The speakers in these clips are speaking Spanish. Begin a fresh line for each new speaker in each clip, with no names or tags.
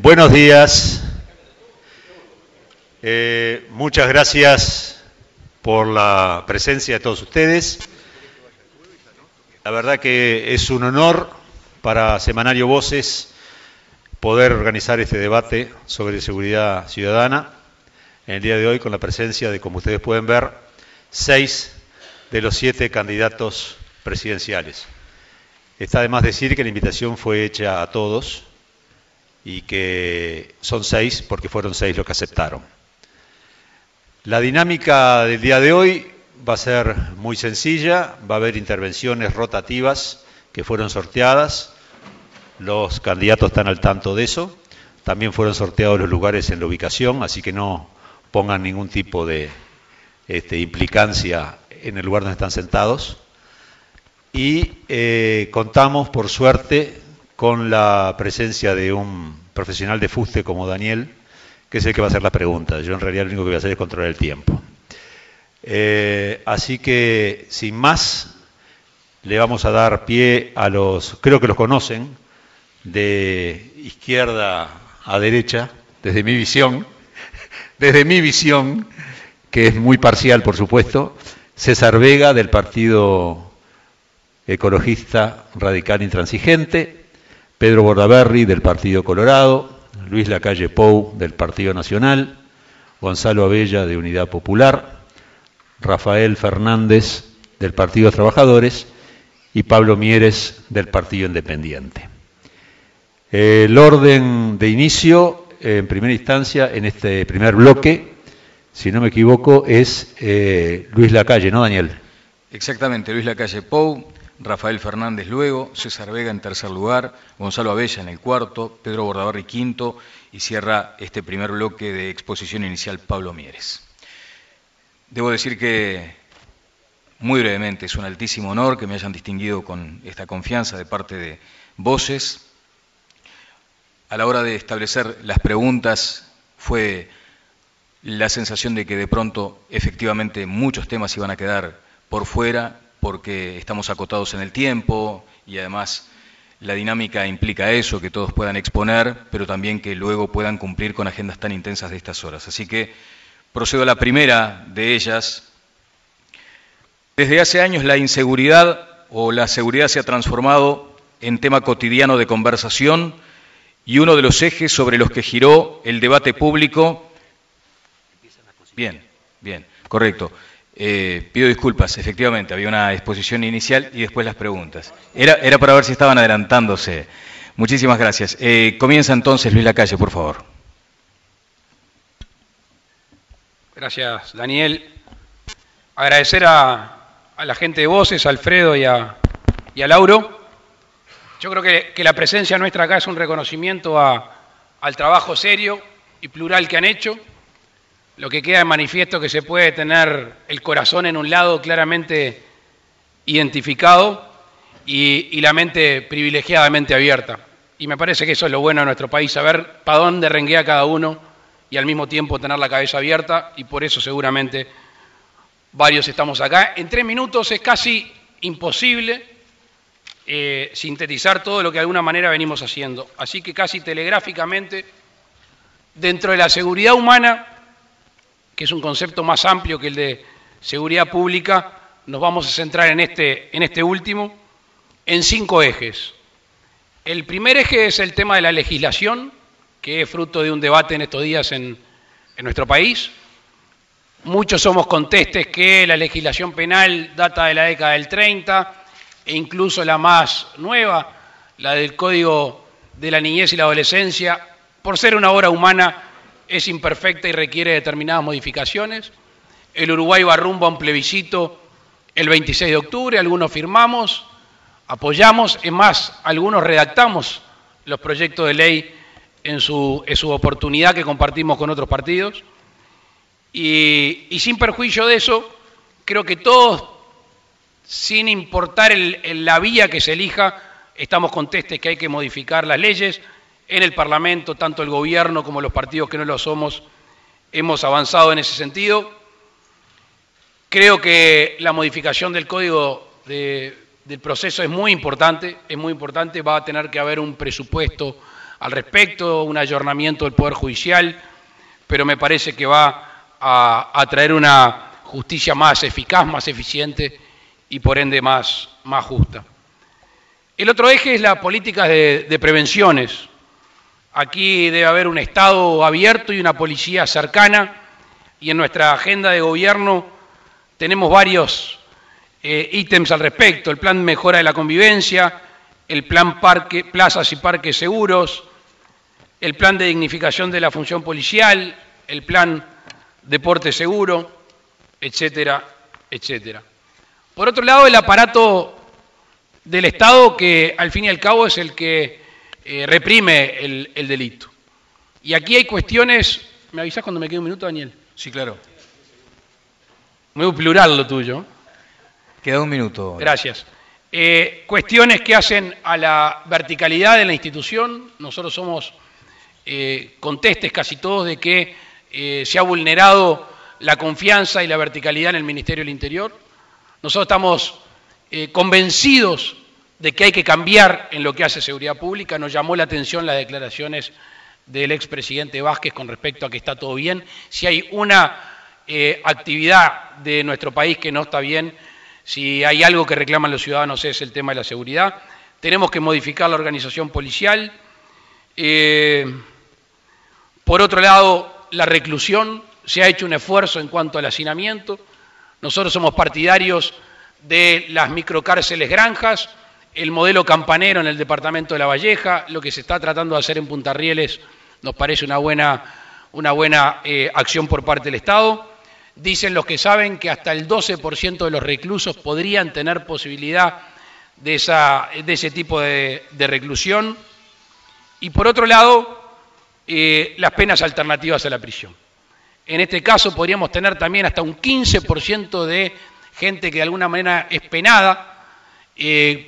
Buenos días. Muchas gracias por la presencia de todos ustedes. La verdad que es un honor para Semanario Voces poder organizar este debate sobre seguridad ciudadana en el día de hoy con la presencia de, como ustedes pueden ver, 6 de los 7 candidatos presidenciales. Está de más decir que la invitación fue hecha a todos y que son 6 porque fueron 6 los que aceptaron. La dinámica del día de hoy va a ser muy sencilla, va a haber intervenciones rotativas que fueron sorteadas, los candidatos están al tanto de eso, también fueron sorteados los lugares en la ubicación, así que no pongan ningún tipo de implicancia en el lugar donde están sentados. Y contamos, por suerte, con la presencia de un profesional de fuste como Daniel, que es el que va a hacer las preguntas. Yo en realidad lo único que voy a hacer es controlar el tiempo. Así que, sin más, le vamos a dar pie a los, creo que los conocen, de izquierda a derecha, desde mi visión, que es muy parcial, por supuesto. César Vega, del Partido Ecologista Radical Intransigente, Pedro Bordaberry, del Partido Colorado, Luis Lacalle Pou, del Partido Nacional, Gonzalo Abella, de Unidad Popular, Rafael Fernández, del Partido Trabajadores, y Pablo Mieres, del Partido Independiente. El orden de inicio, en primera instancia, en este primer bloque, si no me equivoco, es Luis Lacalle, ¿no, Daniel?
Exactamente, Luis Lacalle Pou, Rafael Fernández luego, César Vega en tercer lugar, Gonzalo Abella en el cuarto, Pedro Bordaberry quinto, y cierra este primer bloque de exposición inicial Pablo Mieres. Debo decir que, muy brevemente, es un altísimo honor que me hayan distinguido con esta confianza de parte de Voces. A la hora de establecer las preguntas fue la sensación de que de pronto efectivamente muchos temas iban a quedar por fuera porque estamos acotados en el tiempo y además la dinámica implica eso, que todos puedan exponer, pero también que luego puedan cumplir con agendas tan intensas de estas horas. Así que procedo a la primera de ellas. Desde hace años la inseguridad o la seguridad se ha transformado en tema cotidiano de conversación y uno de los ejes sobre los que giró el debate público. Bien, correcto. Pido disculpas, efectivamente, había una exposición inicial y después las preguntas. Era para ver si estaban adelantándose. Muchísimas gracias. Comienza entonces Luis Lacalle, por favor.
Gracias, Daniel. Agradecer a la gente de Voces, a Alfredo y a Lauro. Yo creo que la presencia nuestra acá es un reconocimiento al trabajo serio y plural que han hecho. Lo que queda de manifiesto es que se puede tener el corazón en un lado claramente identificado y la mente privilegiadamente abierta. Y me parece que eso es lo bueno de nuestro país, saber para dónde renguea cada uno y al mismo tiempo tener la cabeza abierta, y por eso seguramente varios estamos acá. En 3 minutos es casi imposible sintetizar todo lo que de alguna manera venimos haciendo. Así que casi telegráficamente, dentro de la seguridad humana, que es un concepto más amplio que el de seguridad pública, nos vamos a centrar en este último, en 5 ejes. El primer eje es el tema de la legislación, que es fruto de un debate en estos días en nuestro país. Muchos somos contestes que la legislación penal data de la década del 30, e incluso la más nueva, la del Código de la Niñez y la Adolescencia, por ser una obra humana, es imperfecta y requiere determinadas modificaciones. El Uruguay va rumbo a un plebiscito el 26 de octubre, algunos firmamos, apoyamos, es más, algunos redactamos los proyectos de ley en su oportunidad que compartimos con otros partidos. Y sin perjuicio de eso, creo que todos, sin importar la vía que se elija, estamos contestes que hay que modificar las leyes. En el Parlamento, tanto el gobierno como los partidos que no lo somos, hemos avanzado en ese sentido. Creo que la modificación del código del proceso es muy importante, va a tener que haber un presupuesto al respecto, un ayornamiento del Poder Judicial, pero me parece que va a traer una justicia más eficaz, más eficiente y por ende más justa. El otro eje es la política de prevenciones. Aquí debe haber un Estado abierto y una policía cercana, y en nuestra agenda de gobierno tenemos varios ítems al respecto: el plan mejora de la convivencia, el plan plazas y parques seguros, el plan de dignificación de la función policial, el plan deporte seguro, etcétera, etcétera. Por otro lado, el aparato del Estado, que al fin y al cabo es el que reprime el delito. Y aquí hay cuestiones. ¿Me avisás cuando me quede un minuto, Daniel?
Sí, claro.
Muy plural lo tuyo.
Queda un minuto.
Gracias. Cuestiones que hacen a la verticalidad de la institución. Nosotros somos contestes casi todos de que se ha vulnerado la confianza y la verticalidad en el Ministerio del Interior. Nosotros estamos convencidos de que hay que cambiar en lo que hace seguridad pública. Nos llamó la atención las declaraciones del expresidente Vázquez con respecto a que está todo bien. Si hay una actividad de nuestro país que no está bien, si hay algo que reclaman los ciudadanos, es el tema de la seguridad. Tenemos que modificar la organización policial. Por otro lado, la reclusión. Se ha hecho un esfuerzo en cuanto al hacinamiento. Nosotros somos partidarios de las microcárceles granjas, el modelo campanero en el departamento de La Valleja. Lo que se está tratando de hacer en Punta Rieles nos parece una buena acción por parte del Estado. Dicen los que saben que hasta el 12% de los reclusos podrían tener posibilidad de ese tipo de reclusión. Y por otro lado, las penas alternativas a la prisión. En este caso podríamos tener también hasta un 15% de gente que de alguna manera es penada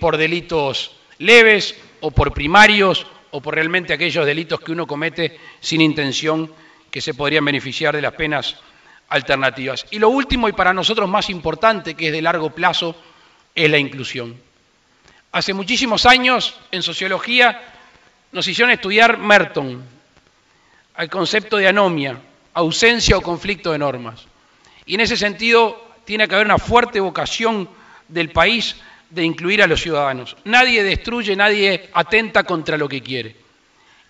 por delitos leves o por primarios o por realmente aquellos delitos que uno comete sin intención, que se podrían beneficiar de las penas alternativas. Y lo último, y para nosotros más importante, que es de largo plazo, es la inclusión. Hace muchísimos años en sociología nos hicieron estudiar Merton, al concepto de anomia, ausencia o conflicto de normas. Y en ese sentido tiene que haber una fuerte vocación del país de incluir a los ciudadanos. Nadie destruye, nadie atenta contra lo que quiere.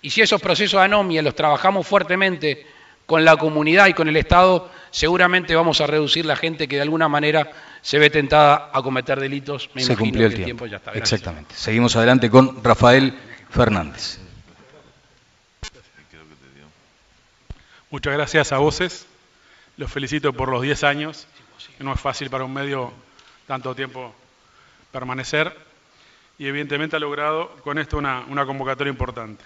Y si esos procesos de anomia los trabajamos fuertemente con la comunidad y con el Estado, seguramente vamos a reducir la gente que de alguna manera se ve tentada a cometer delitos.
Se cumplió el tiempo. Ya está. Gracias. Exactamente. Seguimos adelante con Rafael Fernández.
Muchas gracias a Voces. Los felicito por los 10 años. No es fácil para un medio tanto tiempo permanecer. Y evidentemente ha logrado con esto una convocatoria importante.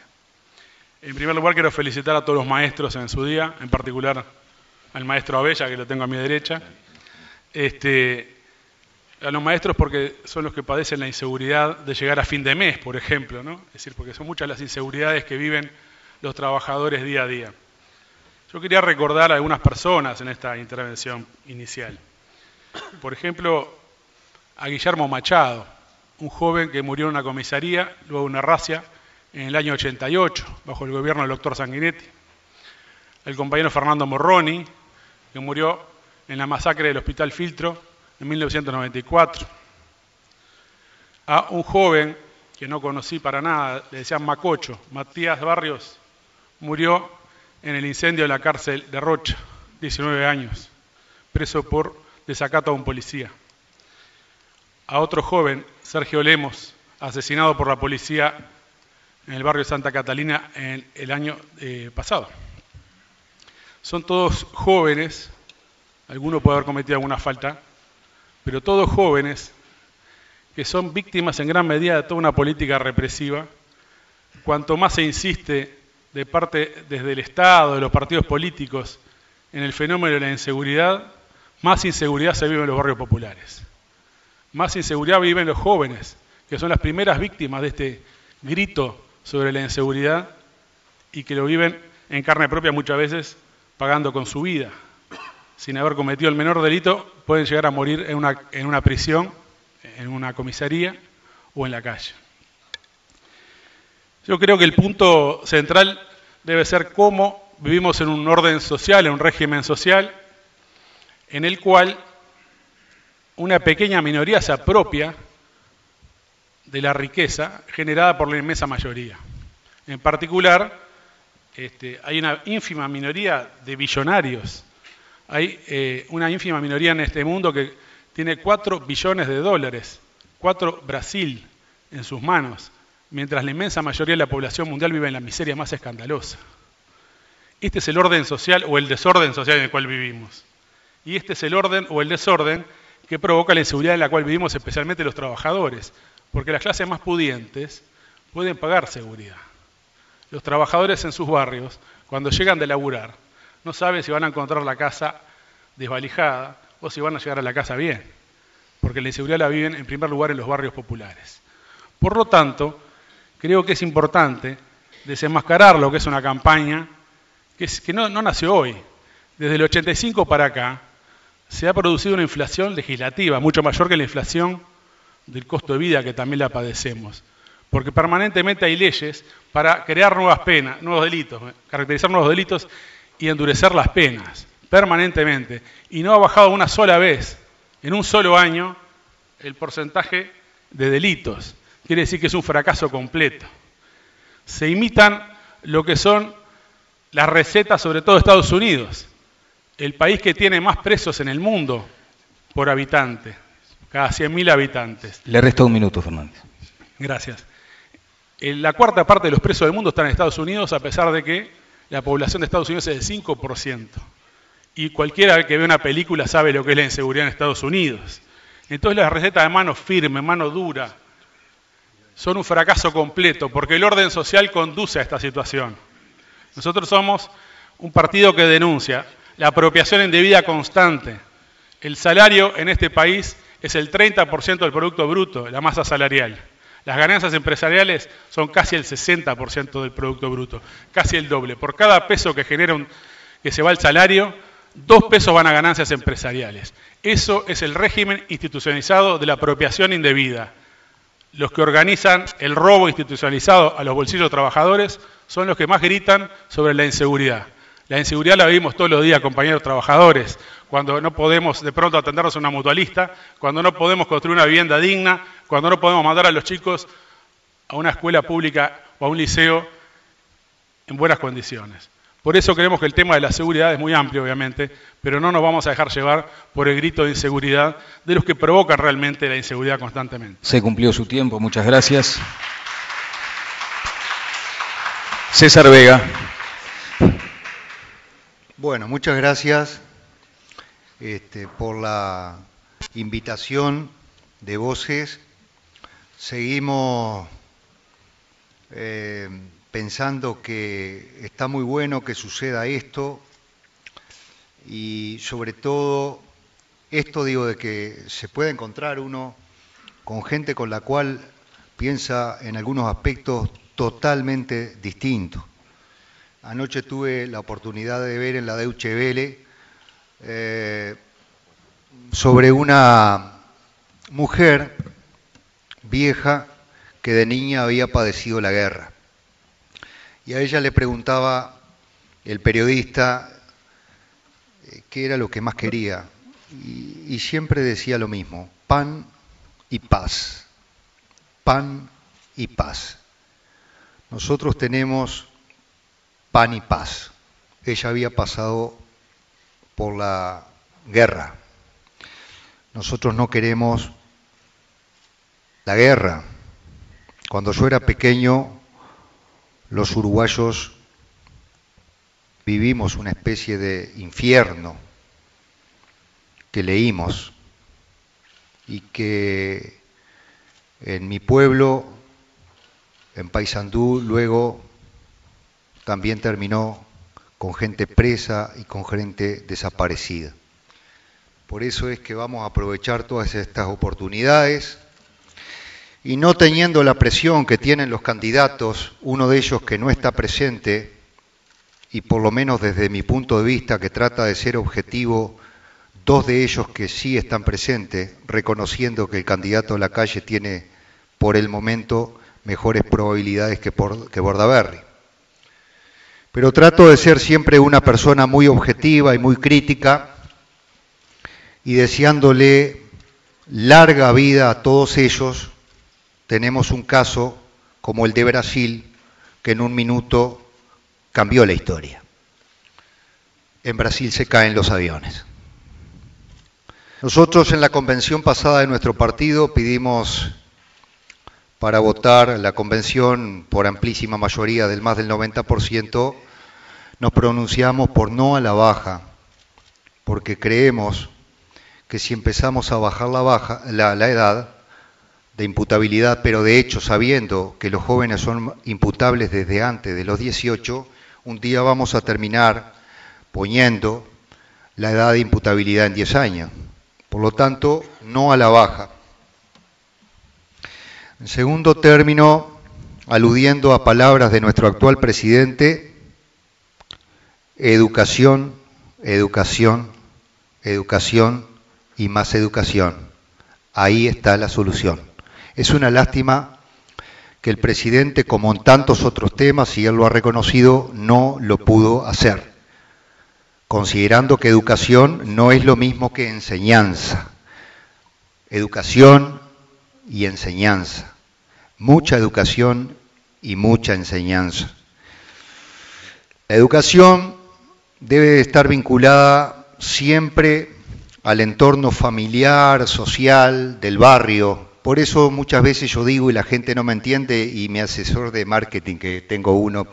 En primer lugar, quiero felicitar a todos los maestros en su día, en particular al maestro Abella, que lo tengo a mi derecha. A los maestros porque son los que padecen la inseguridad de llegar a fin de mes, por ejemplo, ¿no? Es decir, porque son muchas las inseguridades que viven los trabajadores día a día. Yo quería recordar a algunas personas en esta intervención inicial. Por ejemplo, a Guillermo Machado, un joven que murió en una comisaría, luego de una razzia, en el año 88, bajo el gobierno del doctor Sanguinetti. Al compañero Fernando Morroni, que murió en la masacre del Hospital Filtro en 1994. A un joven que no conocí para nada, le decían Macocho, Matías Barrios, murió en el incendio de la cárcel de Rocha, 19 años, preso por desacato a un policía. A otro joven, Sergio Lemos, asesinado por la policía en el barrio Santa Catalina en el año pasado. Son todos jóvenes, alguno puede haber cometido alguna falta, pero todos jóvenes que son víctimas en gran medida de toda una política represiva. Cuanto más se insiste de parte desde el Estado, de los partidos políticos, en el fenómeno de la inseguridad, más inseguridad se vive en los barrios populares. Más inseguridad viven los jóvenes, que son las primeras víctimas de este grito sobre la inseguridad y que lo viven en carne propia muchas veces pagando con su vida. Sin haber cometido el menor delito, pueden llegar a morir en una prisión, en una comisaría o en la calle. Yo creo que el punto central debe ser cómo vivimos en un orden social, en un régimen social, en el cual una pequeña minoría se apropia de la riqueza generada por la inmensa mayoría. En particular, hay una ínfima minoría de billonarios. Hay una ínfima minoría en este mundo que tiene 4 billones de dólares, 4 Brasil en sus manos, mientras la inmensa mayoría de la población mundial vive en la miseria más escandalosa. Este es el orden social o el desorden social en el cual vivimos. Y este es el orden o el desorden que provoca la inseguridad en la cual vivimos, especialmente los trabajadores, porque las clases más pudientes pueden pagar seguridad. Los trabajadores en sus barrios, cuando llegan de laburar, no saben si van a encontrar la casa desvalijada o si van a llegar a la casa bien, porque la inseguridad la viven en primer lugar en los barrios populares. Por lo tanto, creo que es importante desenmascarar lo que es una campaña que no nació hoy. Desde el 85 para acá se ha producido una inflación legislativa mucho mayor que la inflación del costo de vida que también la padecemos. Porque permanentemente hay leyes para crear nuevas penas, nuevos delitos, caracterizar nuevos delitos y endurecer las penas, permanentemente. Y no ha bajado una sola vez, en un solo año, el porcentaje de delitos. Quiere decir que es un fracaso completo. Se imitan lo que son las recetas, sobre todo de Estados Unidos, el país que tiene más presos en el mundo por habitante, cada 100.000 habitantes.
Le resta un minuto, Fernández.
Gracias. La cuarta parte de los presos del mundo están en Estados Unidos, a pesar de que la población de Estados Unidos es del 5%. Y cualquiera que ve una película sabe lo que es la inseguridad en Estados Unidos. Entonces las recetas de mano firme, mano dura, son un fracaso completo, porque el orden social conduce a esta situación. Nosotros somos un partido que denuncia la apropiación indebida constante. El salario en este país es el 30% del Producto Bruto, la masa salarial. Las ganancias empresariales son casi el 60% del Producto Bruto, casi el doble. Por cada peso que que se va al salario, 2 pesos van a ganancias empresariales. Eso es el régimen institucionalizado de la apropiación indebida. Los que organizan el robo institucionalizado a los bolsillos de trabajadores son los que más gritan sobre la inseguridad. La inseguridad la vivimos todos los días, compañeros trabajadores, cuando no podemos de pronto atendernos a una mutualista, cuando no podemos construir una vivienda digna, cuando no podemos mandar a los chicos a una escuela pública o a un liceo en buenas condiciones. Por eso creemos que el tema de la seguridad es muy amplio, obviamente, pero no nos vamos a dejar llevar por el grito de inseguridad de los que provocan realmente la inseguridad constantemente.
Se cumplió su tiempo, muchas gracias. César Vega.
Bueno, muchas gracias por la invitación de Voces. Seguimos pensando que está muy bueno que suceda esto y sobre todo esto digo de que se puede encontrar uno con gente con la cual piensa en algunos aspectos totalmente distintos. Anoche tuve la oportunidad de ver en la Deutsche Welle sobre una mujer vieja que de niña había padecido la guerra. Y a ella le preguntaba el periodista qué era lo que más quería. Y siempre decía lo mismo, pan y paz. Pan y paz. Nosotros tenemos pan y paz. Ella había pasado por la guerra. Nosotros no queremos la guerra. Cuando yo era pequeño, los uruguayos vivimos una especie de infierno que leímos y que en mi pueblo, en Paysandú, luego también terminó con gente presa y con gente desaparecida. Por eso es que vamos a aprovechar todas estas oportunidades y no teniendo la presión que tienen los candidatos, uno de ellos que no está presente, y por lo menos desde mi punto de vista que trata de ser objetivo, 2 de ellos que sí están presentes, reconociendo que el candidato de la calle tiene por el momento mejores probabilidades que Bordaberry. Pero trato de ser siempre una persona muy objetiva y muy crítica, y deseándole larga vida a todos ellos. Tenemos un caso como el de Brasil, que en un minuto cambió la historia. En Brasil se caen los aviones. Nosotros en la convención pasada de nuestro partido pedimos para votar la convención por amplísima mayoría del más del 90%, nos pronunciamos por no a la baja, porque creemos que si empezamos a bajar la edad de imputabilidad, pero de hecho sabiendo que los jóvenes son imputables desde antes de los 18, un día vamos a terminar poniendo la edad de imputabilidad en 10 años. Por lo tanto, no a la baja. En segundo término, aludiendo a palabras de nuestro actual presidente, educación, educación, educación y más educación. Ahí está la solución. Es una lástima que el presidente, como en tantos otros temas, y él lo ha reconocido, no lo pudo hacer, considerando que educación no es lo mismo que enseñanza. Educación y enseñanza. Mucha educación y mucha enseñanza. La educación debe estar vinculada siempre al entorno familiar, social, del barrio. Por eso muchas veces yo digo, y la gente no me entiende, y mi asesor de marketing, que tengo uno,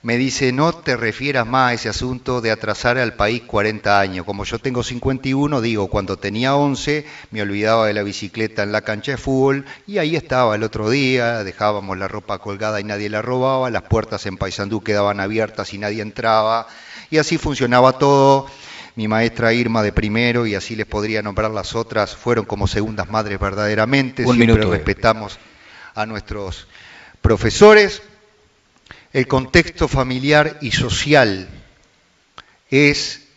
me dice, no te refieras más a ese asunto de atrasar al país 40 años. Como yo tengo 51, digo, cuando tenía 11 me olvidaba de la bicicleta en la cancha de fútbol, y ahí estaba el otro día, dejábamos la ropa colgada y nadie la robaba, las puertas en Paysandú quedaban abiertas y nadie entraba, y así funcionaba todo. Mi maestra Irma de primero, y así les podría nombrar las otras, fueron como segundas madres verdaderamente. Siempre respetamos a nuestros profesores. El contexto familiar y social es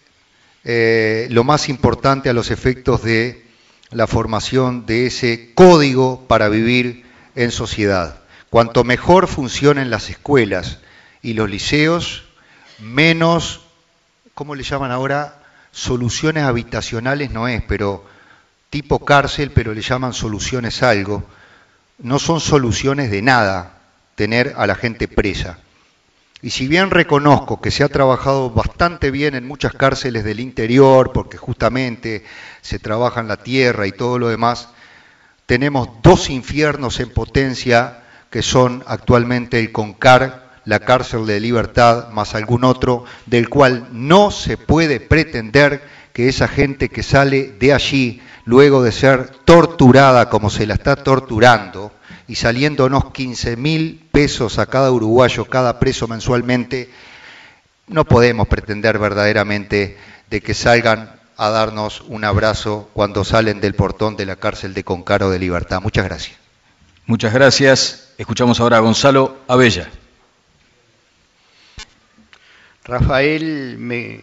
lo más importante a los efectos de la formación de ese código para vivir en sociedad. Cuanto mejor funcionen las escuelas y los liceos, menos, ¿cómo le llaman ahora? Soluciones habitacionales no es, pero tipo cárcel, pero le llaman soluciones algo. No son soluciones de nada tener a la gente presa. Y si bien reconozco que se ha trabajado bastante bien en muchas cárceles del interior, porque justamente se trabaja en la tierra y todo lo demás, tenemos dos infiernos en potencia que son actualmente el CONCAR, la cárcel de Libertad, más algún otro, del cual no se puede pretender que esa gente que sale de allí, luego de ser torturada como se la está torturando, y saliéndonos 15.000 pesos a cada uruguayo, cada preso mensualmente, no podemos pretender verdaderamente de que salgan a darnos un abrazo cuando salen del portón de la cárcel de CONCAR o de Libertad. Muchas gracias.
Muchas gracias. Escuchamos ahora a Gonzalo Abella.
Rafael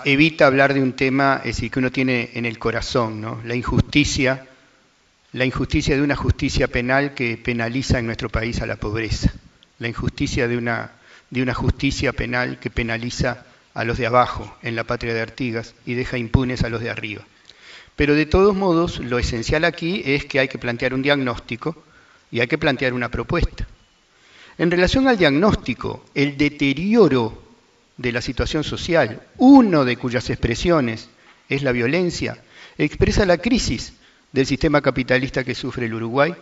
evita hablar de un tema, es decir, que uno tiene en el corazón, ¿no? La injusticia de una justicia penal que penaliza en nuestro país a la pobreza, la injusticia de una justicia penal que penaliza a los de abajo en la patria de Artigas y deja impunes a los de arriba. Pero de todos modos, lo esencial aquí es que hay que plantear un diagnóstico y hay que plantear una propuesta. En relación al diagnóstico, el deterioro de la situación social, uno de cuyas expresiones es la violencia, expresa la crisis del sistema capitalista que sufre el Uruguay,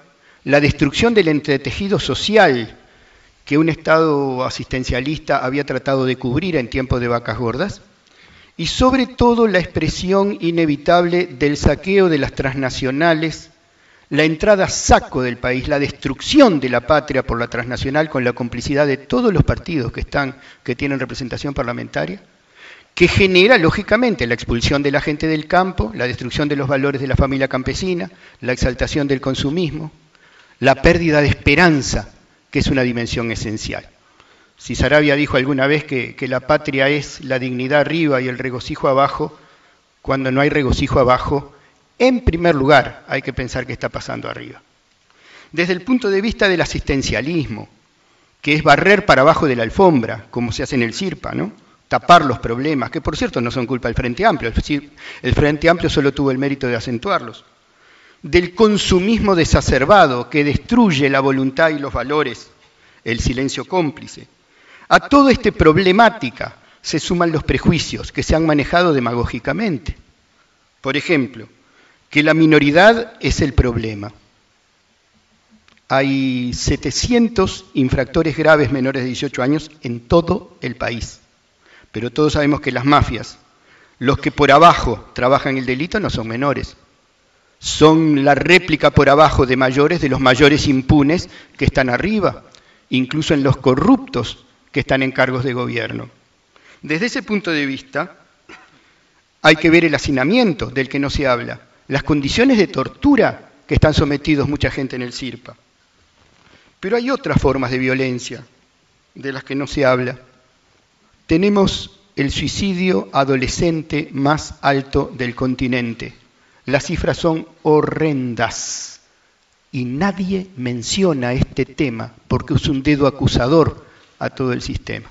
la destrucción del entretejido social que un Estado asistencialista había tratado de cubrir en tiempos de vacas gordas, y sobre todo la expresión inevitable del saqueo de las transnacionales, la entrada a saco del país, la destrucción de la patria por la transnacional con la complicidad de todos los partidos que tienen representación parlamentaria, que genera, lógicamente, la expulsión de la gente del campo, la destrucción de los valores de la familia campesina, la exaltación del consumismo, la pérdida de esperanza, que es una dimensión esencial. Si Saravia dijo alguna vez que la patria es la dignidad arriba y el regocijo abajo, cuando no hay regocijo abajo, En primer lugar, hay que pensar qué está pasando arriba. Desde el punto de vista del asistencialismo, que es barrer para abajo de la alfombra, como se hace en el CIRPA, ¿no? Tapar los problemas, que por cierto no son culpa del Frente Amplio, el Frente Amplio solo tuvo el mérito de acentuarlos. Del consumismo desacerbado que destruye la voluntad y los valores, el silencio cómplice. A toda esta problemática se suman los prejuicios que se han manejado demagógicamente. Por ejemplo, que la minoridad es el problema. Hay 700 infractores graves menores de 18 años en todo el país. Pero todos sabemos que las mafias, los que por abajo trabajan el delito, no son menores. Son la réplica por abajo de mayores de los mayores impunes que están arriba, incluso en los corruptos que están en cargos de gobierno. Desde ese punto de vista, hay que ver el hacinamiento del que no se habla, las condiciones de tortura que están sometidos mucha gente en el CIRPA. Pero hay otras formas de violencia de las que no se habla. Tenemos el suicidio adolescente más alto del continente. Las cifras son horrendas y nadie menciona este tema porque es un dedo acusador a todo el sistema.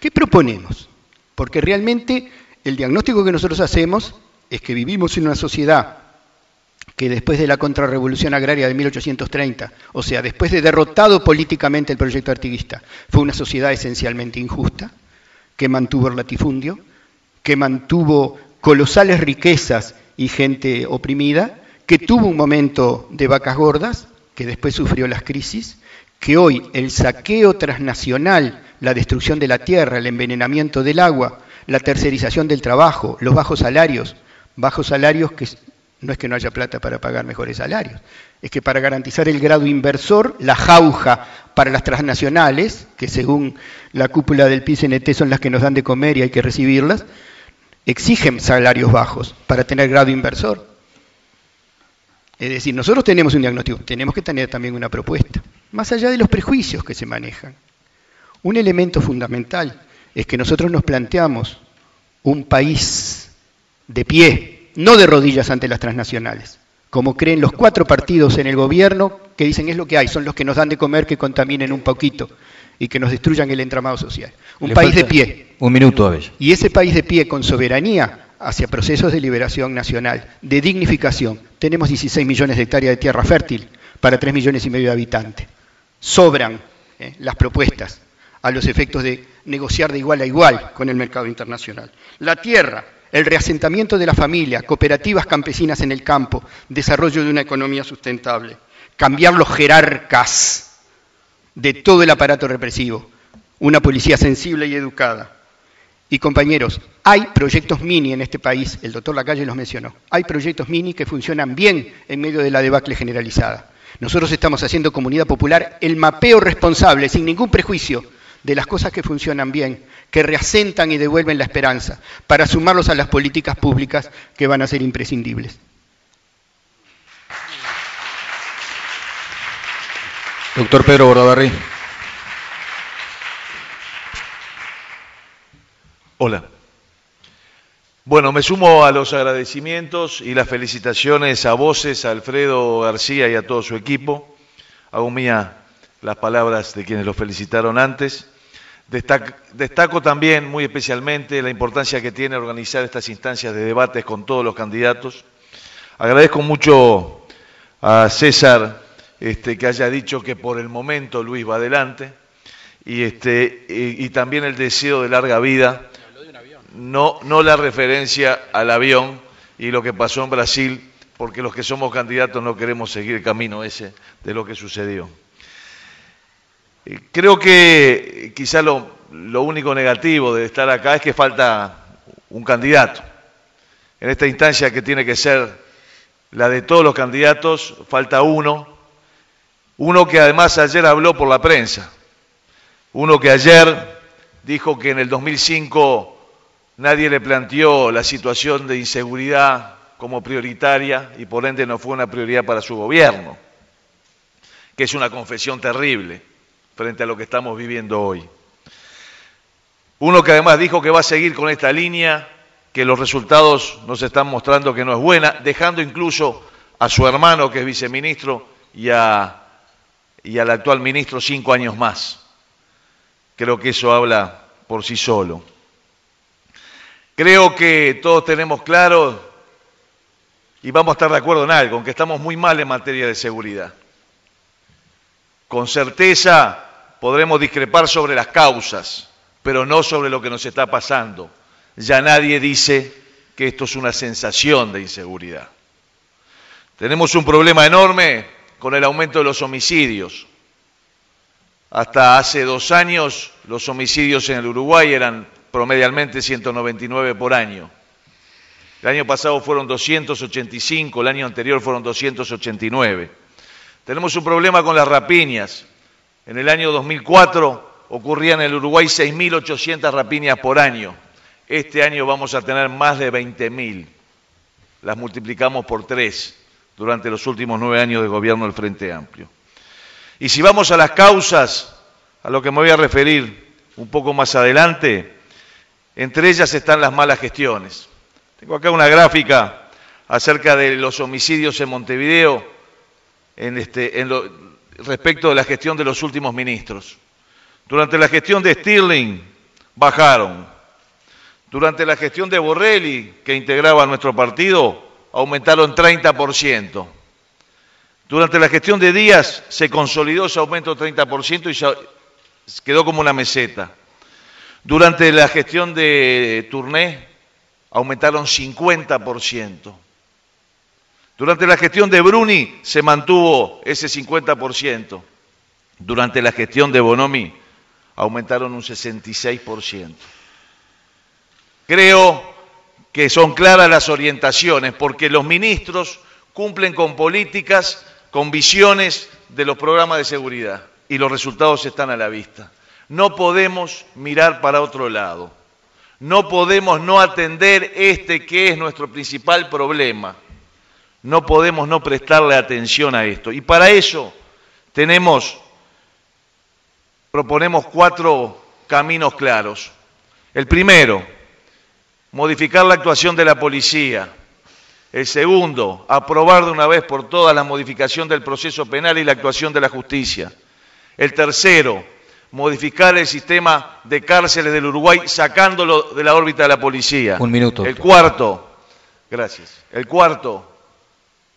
¿Qué proponemos? Porque realmente el diagnóstico que nosotros hacemos es que vivimos en una sociedad que después de la contrarrevolución agraria de 1830, o sea, después de derrotado políticamente el proyecto artiguista, fue una sociedad esencialmente injusta, que mantuvo el latifundio, que mantuvo colosales riquezas y gente oprimida, que tuvo un momento de vacas gordas, que después sufrió las crisis, que hoy el saqueo transnacional, la destrucción de la tierra, el envenenamiento del agua, la tercerización del trabajo, los bajos salarios que no es que no haya plata para pagar mejores salarios, es que para garantizar el grado inversor, la jauja para las transnacionales, que según la cúpula del PCNT son las que nos dan de comer y hay que recibirlas, exigen salarios bajos para tener grado inversor. Es decir, nosotros tenemos un diagnóstico, tenemos que tener también una propuesta, más allá de los prejuicios que se manejan. Un elemento fundamental es que nosotros nos planteamos un país de pie, no de rodillas ante las transnacionales, como creen los 4 partidos en el gobierno que dicen es lo que hay, son los que nos dan de comer, que contaminen un poquito y que nos destruyan el entramado social. Un país de pie.
Un minuto, Abella.
Y ese país de pie con soberanía hacia procesos de liberación nacional, de dignificación. Tenemos 16 millones de hectáreas de tierra fértil para 3,5 millones de habitantes. Sobran las propuestas a los efectos de negociar de igual a igual con el mercado internacional. La tierra, el reasentamiento de la familia, cooperativas campesinas en el campo, desarrollo de una economía sustentable, cambiar los jerarcas de todo el aparato represivo, una policía sensible y educada. Y compañeros, hay proyectos mini en este país, el doctor Lacalle los mencionó, hay proyectos mini que funcionan bien en medio de la debacle generalizada. Nosotros estamos haciendo comunidad popular el mapeo responsable, sin ningún prejuicio, de las cosas que funcionan bien, que reasentan y devuelven la esperanza, para sumarlos a las políticas públicas que van a ser imprescindibles.
Doctor Pedro Bordaberry.
Hola. Bueno, me sumo a los agradecimientos y las felicitaciones a Voces, a Alfredo García y a todo su equipo. Hago mía las palabras de quienes lo felicitaron antes. Destaco también muy especialmente la importancia que tiene organizar estas instancias de debates con todos los candidatos. Agradezco mucho a César que haya dicho que por el momento Luis va adelante y también el deseo de larga vida, no la referencia al avión y lo que pasó en Brasil, porque los que somos candidatos no queremos seguir el camino ese de lo que sucedió. Creo que quizá lo único negativo de estar acá es que falta un candidato. En esta instancia que tiene que ser la de todos los candidatos, falta uno que además ayer habló por la prensa, uno que ayer dijo que en el 2005 nadie le planteó la situación de inseguridad como prioritaria y por ende no fue una prioridad para su gobierno, que es una confesión terrible frente a lo que estamos viviendo hoy. Uno que además dijo que va a seguir con esta línea que los resultados nos están mostrando que no es buena, dejando incluso a su hermano, que es viceministro, y al actual ministro 5 años más. Creo que eso habla por sí solo. Creo que todos tenemos claro, y vamos a estar de acuerdo en algo, en que estamos muy mal en materia de seguridad. Con certeza podremos discrepar sobre las causas, pero no sobre lo que nos está pasando. Ya nadie dice que esto es una sensación de inseguridad. Tenemos un problema enorme con el aumento de los homicidios. Hasta hace 2 años los homicidios en el Uruguay eran promedialmente 199 por año. El año pasado fueron 285, el año anterior fueron 289. Tenemos un problema con las rapiñas. En el año 2004 ocurrían en el Uruguay 6.800 rapiñas por año. Este año vamos a tener más de 20.000. Las multiplicamos por 3 durante los últimos 9 años de gobierno del Frente Amplio. Y si vamos a las causas, a lo que me voy a referir un poco más adelante, entre ellas están las malas gestiones. Tengo acá una gráfica acerca de los homicidios en Montevideo respecto de la gestión de los últimos ministros. Durante la gestión de Stirling bajaron. Durante la gestión de Borrelli, que integraba nuestro partido, aumentaron 30%. Durante la gestión de Díaz se consolidó ese aumento de 30% y ya quedó como una meseta. Durante la gestión de Tourné aumentaron 50%. Durante la gestión de Bruni se mantuvo ese 50%. Durante la gestión de Bonomi aumentaron un 66%. Creo que son claras las orientaciones, porque los ministros cumplen con políticas, con visiones de los programas de seguridad, y los resultados están a la vista. No podemos mirar para otro lado. No podemos no atender que es nuestro principal problema. No podemos no prestarle atención a esto. Y para eso proponemos 4 caminos claros. El primero, modificar la actuación de la policía. El segundo, aprobar de una vez por todas la modificación del proceso penal y la actuación de la justicia. El tercero, modificar el sistema de cárceles del Uruguay sacándolo de la órbita de la policía.
Un minuto.
El cuarto, gracias. El cuarto,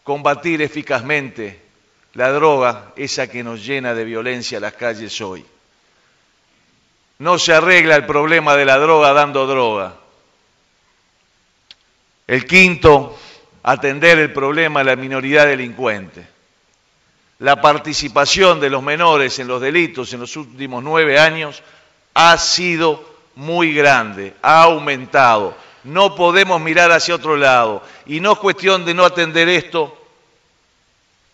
combatir eficazmente la droga, esa que nos llena de violencia las calles hoy. No se arregla el problema de la droga dando droga. El quinto, atender el problema de la minoridad delincuente. La participación de los menores en los delitos en los últimos 9 años ha sido muy grande, ha aumentado. No podemos mirar hacia otro lado. Y no es cuestión de no atender esto,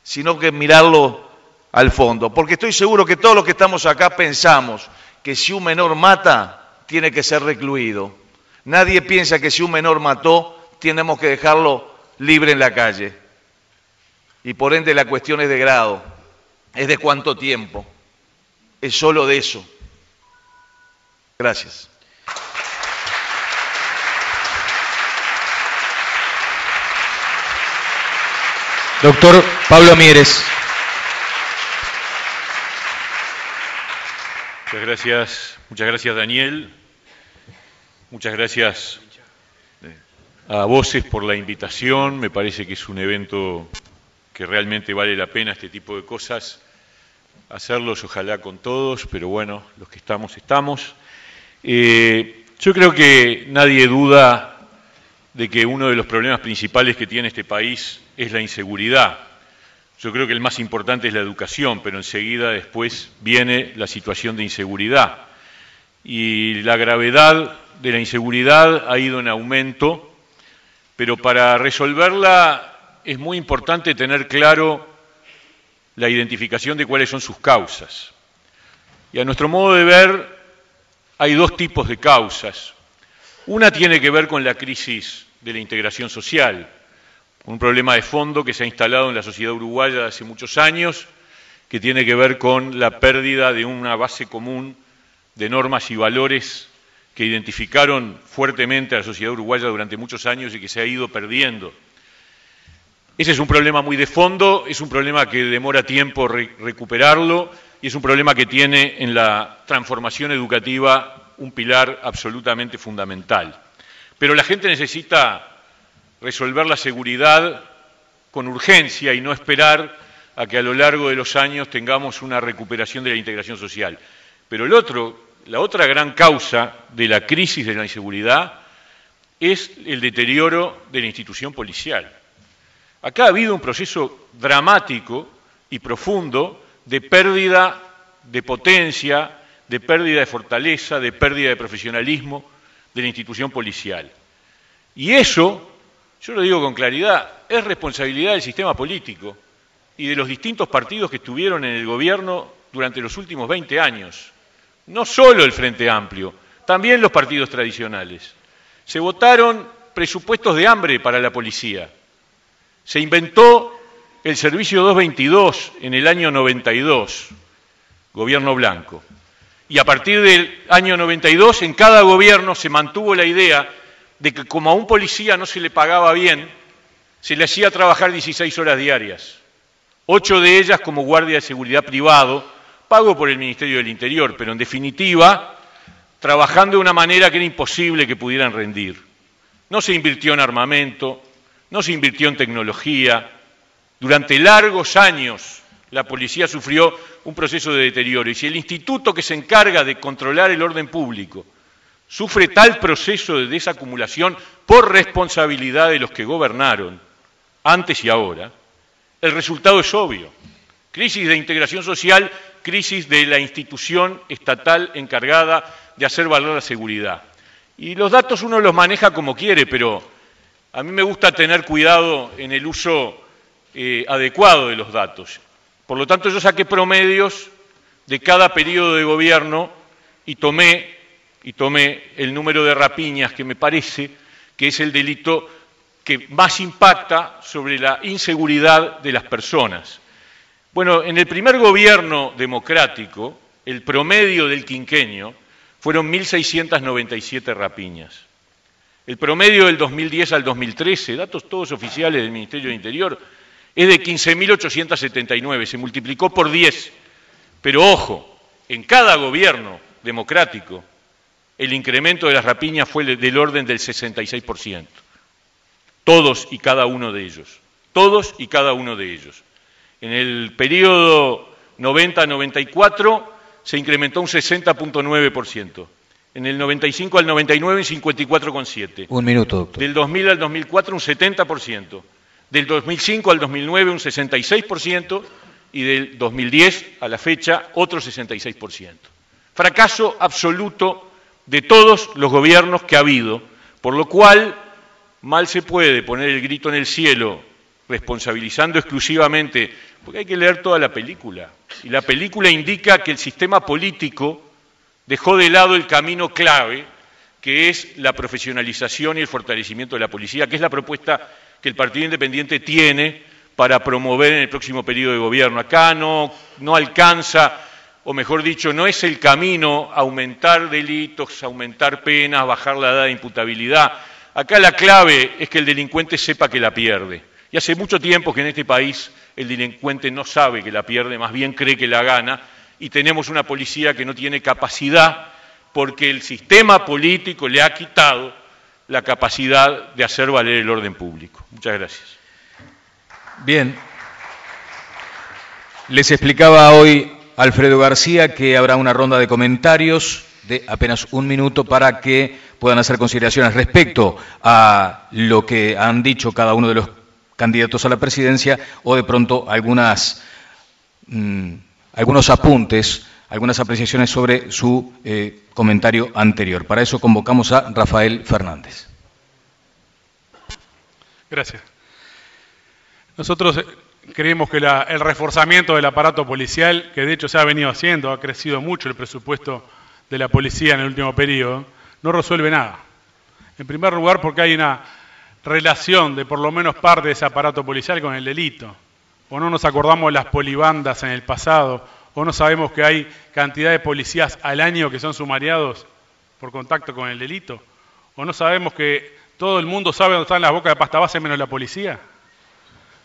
sino que mirarlo al fondo. Porque estoy seguro que todos los que estamos acá pensamos que si un menor mata, tiene que ser recluido. Nadie piensa que si un menor mató, tenemos que dejarlo libre en la calle. Y por ende la cuestión es de grado, es de cuánto tiempo, es solo de eso. Gracias.
Doctor Pablo Mieres.
Muchas gracias Daniel, muchas gracias a Voces por la invitación. Me parece que es un evento que realmente vale la pena este tipo de cosas, hacerlos ojalá con todos, pero bueno, los que estamos, estamos. Yo creo que nadie duda de que uno de los problemas principales que tiene este país es la inseguridad. Yo creo que el más importante es la educación, pero enseguida después viene la situación de inseguridad. Y la gravedad de la inseguridad ha ido en aumento, pero para resolverla es muy importante tener claro la identificación de cuáles son sus causas. Y a nuestro modo de ver, hay 2 tipos de causas. Una tiene que ver con la crisis de la integración social, un problema de fondo que se ha instalado en la sociedad uruguaya hace muchos años, que tiene que ver con la pérdida de una base común de normas y valores
que identificaron fuertemente a la sociedad uruguaya durante muchos años y que se ha ido perdiendo. Ese es un problema muy de fondo, es un problema que demora tiempo recuperarlo y es un problema que tiene en la transformación educativa un pilar absolutamente fundamental. Pero la gente necesita resolver la seguridad con urgencia y no esperar a que a lo largo de los años tengamos una recuperación de la integración social. Pero la otra gran causa de la crisis de la inseguridad es el deterioro de la institución policial. Acá ha habido un proceso dramático y profundo de pérdida de potencia, de pérdida de fortaleza, de pérdida de profesionalismo de la institución policial. Y eso, yo lo digo con claridad, es responsabilidad del sistema político y de los distintos partidos que estuvieron en el gobierno durante los últimos 20 años. No solo el Frente Amplio, también los partidos tradicionales. Se votaron presupuestos de hambre para la policía. Se inventó el Servicio 222 en el año 92, gobierno blanco. Y a partir del año 92, en cada gobierno se mantuvo la idea de que como a un policía no se le pagaba bien, se le hacía trabajar 16 horas diarias, 8 de ellas como guardia de seguridad privado, pago por el Ministerio del Interior, pero en definitiva, trabajando de una manera que era imposible que pudieran rendir. No se invirtió en armamento, no se invirtió en tecnología. Durante largos años la policía sufrió un proceso de deterioro. Y si el instituto que se encarga de controlar el orden público sufre tal proceso de desacumulación por responsabilidad de los que gobernaron, antes y ahora, el resultado es obvio. Crisis de integración social, crisis de la institución estatal encargada de hacer valer la seguridad. Y los datos uno los maneja como quiere, pero a mí me gusta tener cuidado en el uso adecuado de los datos. Por lo tanto, yo saqué promedios de cada periodo de gobierno y tomé el número de rapiñas, que me parece que es el delito que más impacta sobre la inseguridad de las personas. Bueno, en el primer gobierno democrático, el promedio del quinquenio fueron 1.697 rapiñas. El promedio del 2010 al 2013, datos todos oficiales del Ministerio del Interior, es de 15.879, se multiplicó por 10. Pero ojo, en cada gobierno democrático, el incremento de las rapiñas fue del orden del 66%. Todos y cada uno de ellos. Todos y cada uno de ellos. En el periodo 90-94 se incrementó un 60.9%. En el 95 al 99 un 54,7%.
Un minuto, doctor.
Del 2000 al 2004 un 70%. Del 2005 al 2009 un 66% y del 2010 a la fecha otro 66%. Fracaso absoluto de todos los gobiernos que ha habido, por lo cual mal se puede poner el grito en el cielo responsabilizando exclusivamente, porque hay que leer toda la película, y la película indica que el sistema político dejó de lado el camino clave, que es la profesionalización y el fortalecimiento de la policía, que es la propuesta que el Partido Independiente tiene para promover en el próximo periodo de gobierno. Acá no alcanza, o mejor dicho, no es el camino aumentar delitos, aumentar penas, bajar la edad de imputabilidad. Acá la clave es que el delincuente sepa que la pierde. Y hace mucho tiempo que en este país el delincuente no sabe que la pierde, más bien cree que la gana, y tenemos una policía que no tiene capacidad porque el sistema político le ha quitado la capacidad de hacer valer el orden público. Muchas gracias.
Bien. Les explicaba hoy Alfredo García que habrá una ronda de comentarios de apenas un minuto para que puedan hacer consideraciones respecto a lo que han dicho cada uno de los candidatos a la presidencia o de pronto algunos apuntes, algunas apreciaciones sobre su comentario anterior. Para eso convocamos a Rafael Fernández.
Gracias. Nosotros creemos que el reforzamiento del aparato policial, que de hecho se ha venido haciendo, ha crecido mucho el presupuesto de la policía en el último periodo, no resuelve nada. En primer lugar, porque hay una relación de por lo menos parte de ese aparato policial con el delito. O no nos acordamos las polibandas en el pasado, o no sabemos que hay cantidad de policías al año que son sumariados por contacto con el delito? ¿O no sabemos que todo el mundo sabe dónde están las bocas de pasta base menos la policía?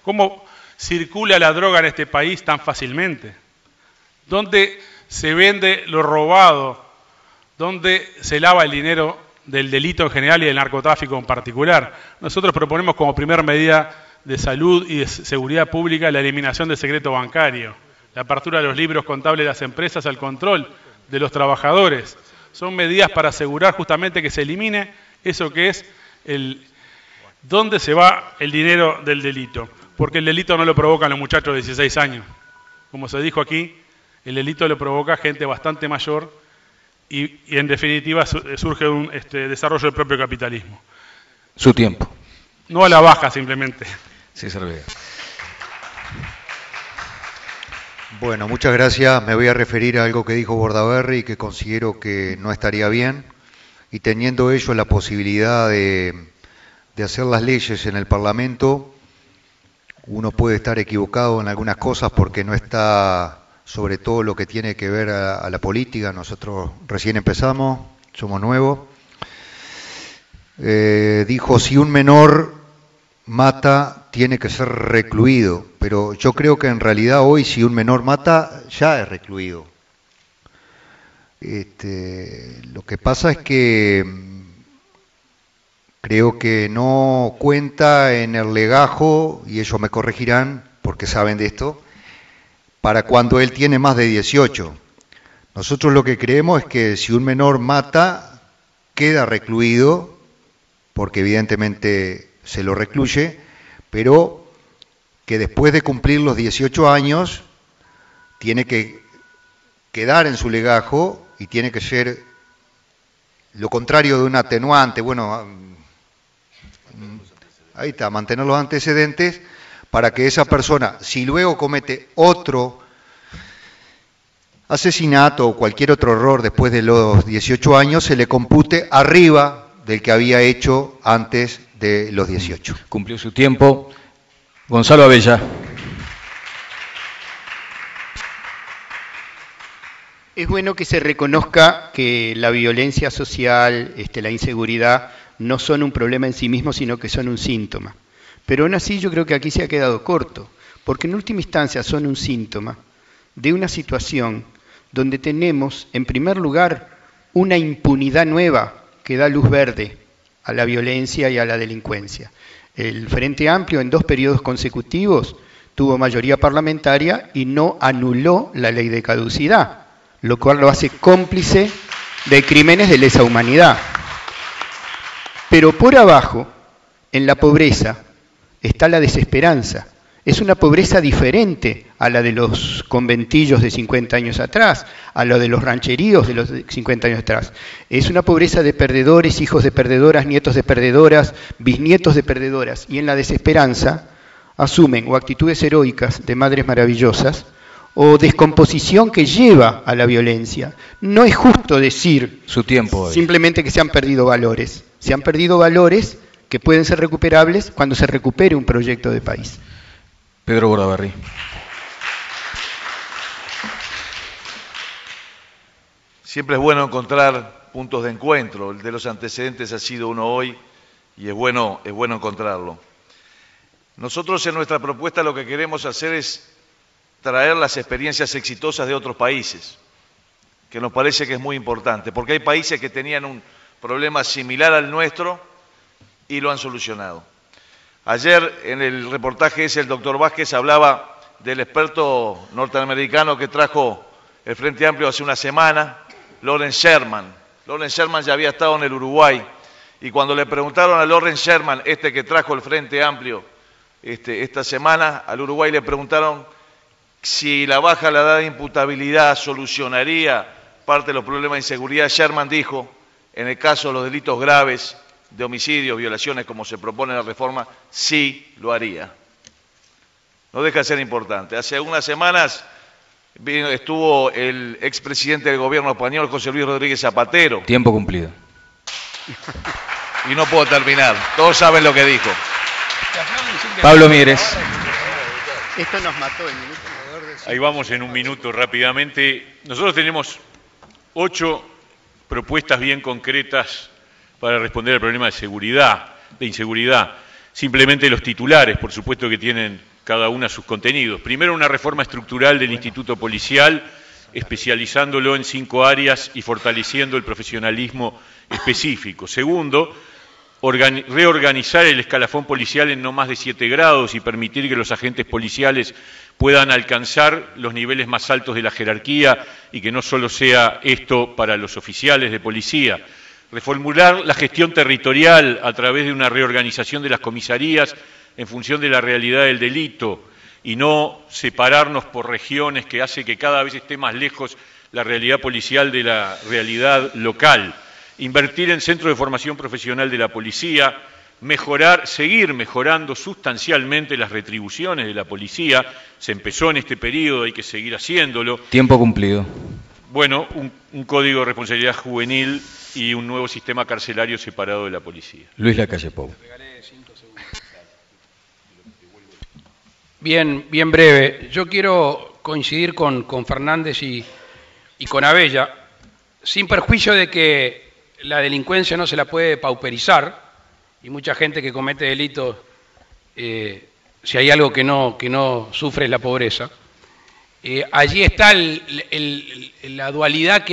¿Cómo circula la droga en este país tan fácilmente? ¿Dónde se vende lo robado? ¿Dónde se lava el dinero del delito en general y del narcotráfico en particular? Nosotros proponemos como primera medida de salud y de seguridad pública la eliminación del secreto bancario, la apertura de los libros contables de las empresas al control de los trabajadores. Son medidas para asegurar justamente que se elimine eso que es dónde se va el dinero del delito. Porque el delito no lo provocan los muchachos de 16 años. Como se dijo aquí, el delito lo provoca gente bastante mayor y en definitiva surge un desarrollo del propio capitalismo.
Su tiempo.
No a la baja simplemente.
César Vega.
Bueno, muchas gracias. Me voy a referir a algo que dijo Bordaberry que considero que no estaría bien. Y teniendo ellos la posibilidad de hacer las leyes en el Parlamento, uno puede estar equivocado en algunas cosas porque no está sobre todo lo que tiene que ver a la política. Nosotros recién empezamos, somos nuevos. Dijo, si un menor mata, tiene que ser recluido. Pero yo creo que en realidad hoy, si un menor mata, ya es recluido. Lo que pasa es que creo que no cuenta en el legajo, y ellos me corregirán porque saben de esto, para cuando él tiene más de 18. Nosotros lo que creemos es que si un menor mata, queda recluido, porque evidentemente se lo recluye, pero que después de cumplir los 18 años tiene que quedar en su legajo y tiene que ser lo contrario de un atenuante. Bueno, ahí está, mantener los antecedentes para que esa persona, si luego comete otro asesinato o cualquier otro error después de los 18 años, se le compute arriba del que había hecho antes de los 18.
Cumplió su tiempo. Gonzalo Abella.
Es bueno que se reconozca que la violencia social, la inseguridad, no son un problema en sí mismo, sino que son un síntoma. Pero aún así yo creo que aquí se ha quedado corto, porque en última instancia son un síntoma de una situación donde tenemos, en primer lugar, una impunidad nueva que da luz verde a la violencia y a la delincuencia. El Frente Amplio en 2 periodos consecutivos tuvo mayoría parlamentaria y no anuló la ley de caducidad, lo cual lo hace cómplice de crímenes de lesa humanidad. Pero por abajo, en la pobreza, está la desesperanza. Es una pobreza diferente a la de los conventillos de 50 años atrás, a la de los rancheríos de los 50 años atrás. Es una pobreza de perdedores, hijos de perdedoras, nietos de perdedoras, bisnietos de perdedoras. Y en la desesperanza asumen o actitudes heroicas de madres maravillosas o descomposición que lleva a la violencia. No es justo decir
su tiempo
simplemente que se han perdido valores. Se han perdido valores que pueden ser recuperables cuando se recupere un proyecto de país.
Pedro Bordaberry.
Siempre es bueno encontrar puntos de encuentro. El de los antecedentes ha sido uno hoy y es bueno encontrarlo. Nosotros en nuestra propuesta lo que queremos hacer es traer las experiencias exitosas de otros países, que nos parece que es muy importante, porque hay países que tenían un problema similar al nuestro y lo han solucionado. Ayer en el reportaje ese el doctor Vázquez hablaba del experto norteamericano que trajo el Frente Amplio hace una semana, Lawrence Sherman. Lawrence Sherman ya había estado en el Uruguay y cuando le preguntaron a Lawrence Sherman, que trajo el Frente Amplio esta semana, al Uruguay le preguntaron si la baja la edad de imputabilidad solucionaría parte de los problemas de inseguridad. Sherman dijo, en el caso de los delitos graves, de homicidios, violaciones, como se propone en la reforma, sí lo haría. No deja de ser importante. Hace unas semanas estuvo el expresidente del gobierno español, José Luis Rodríguez Zapatero.
Tiempo cumplido.
Y no puedo terminar. Todos saben lo que dijo.
Pablo Mieres.
Esto nos mató el minuto.
Ahí vamos en un minuto rápidamente. Nosotros tenemos 8 propuestas bien concretas para responder al problema de inseguridad. Simplemente los titulares, por supuesto que tienen cada una sus contenidos. Primero, una reforma estructural del Instituto Policial, especializándolo en 5 áreas y fortaleciendo el profesionalismo específico. Segundo, reorganizar el escalafón policial en no más de 7 grados y permitir que los agentes policiales puedan alcanzar los niveles más altos de la jerarquía y que no solo sea esto para los oficiales de policía. Reformular la gestión territorial a través de una reorganización de las comisarías en función de la realidad del delito y no separarnos por regiones, que hace que cada vez esté más lejos la realidad policial de la realidad local. Invertir en centros de formación profesional de la policía, seguir mejorando sustancialmente las retribuciones de la policía. Se empezó en este periodo, hay que seguir haciéndolo.
Tiempo cumplido.
Bueno, un código de responsabilidad juvenil y un nuevo sistema carcelario separado de la policía.
Luis Lacalle Pou.
Bien breve. Yo quiero coincidir con Fernández y con Abella, sin perjuicio de que la delincuencia no se la puede pauperizar, y mucha gente que comete delitos, si hay algo que no sufre es la pobreza. Allí está la dualidad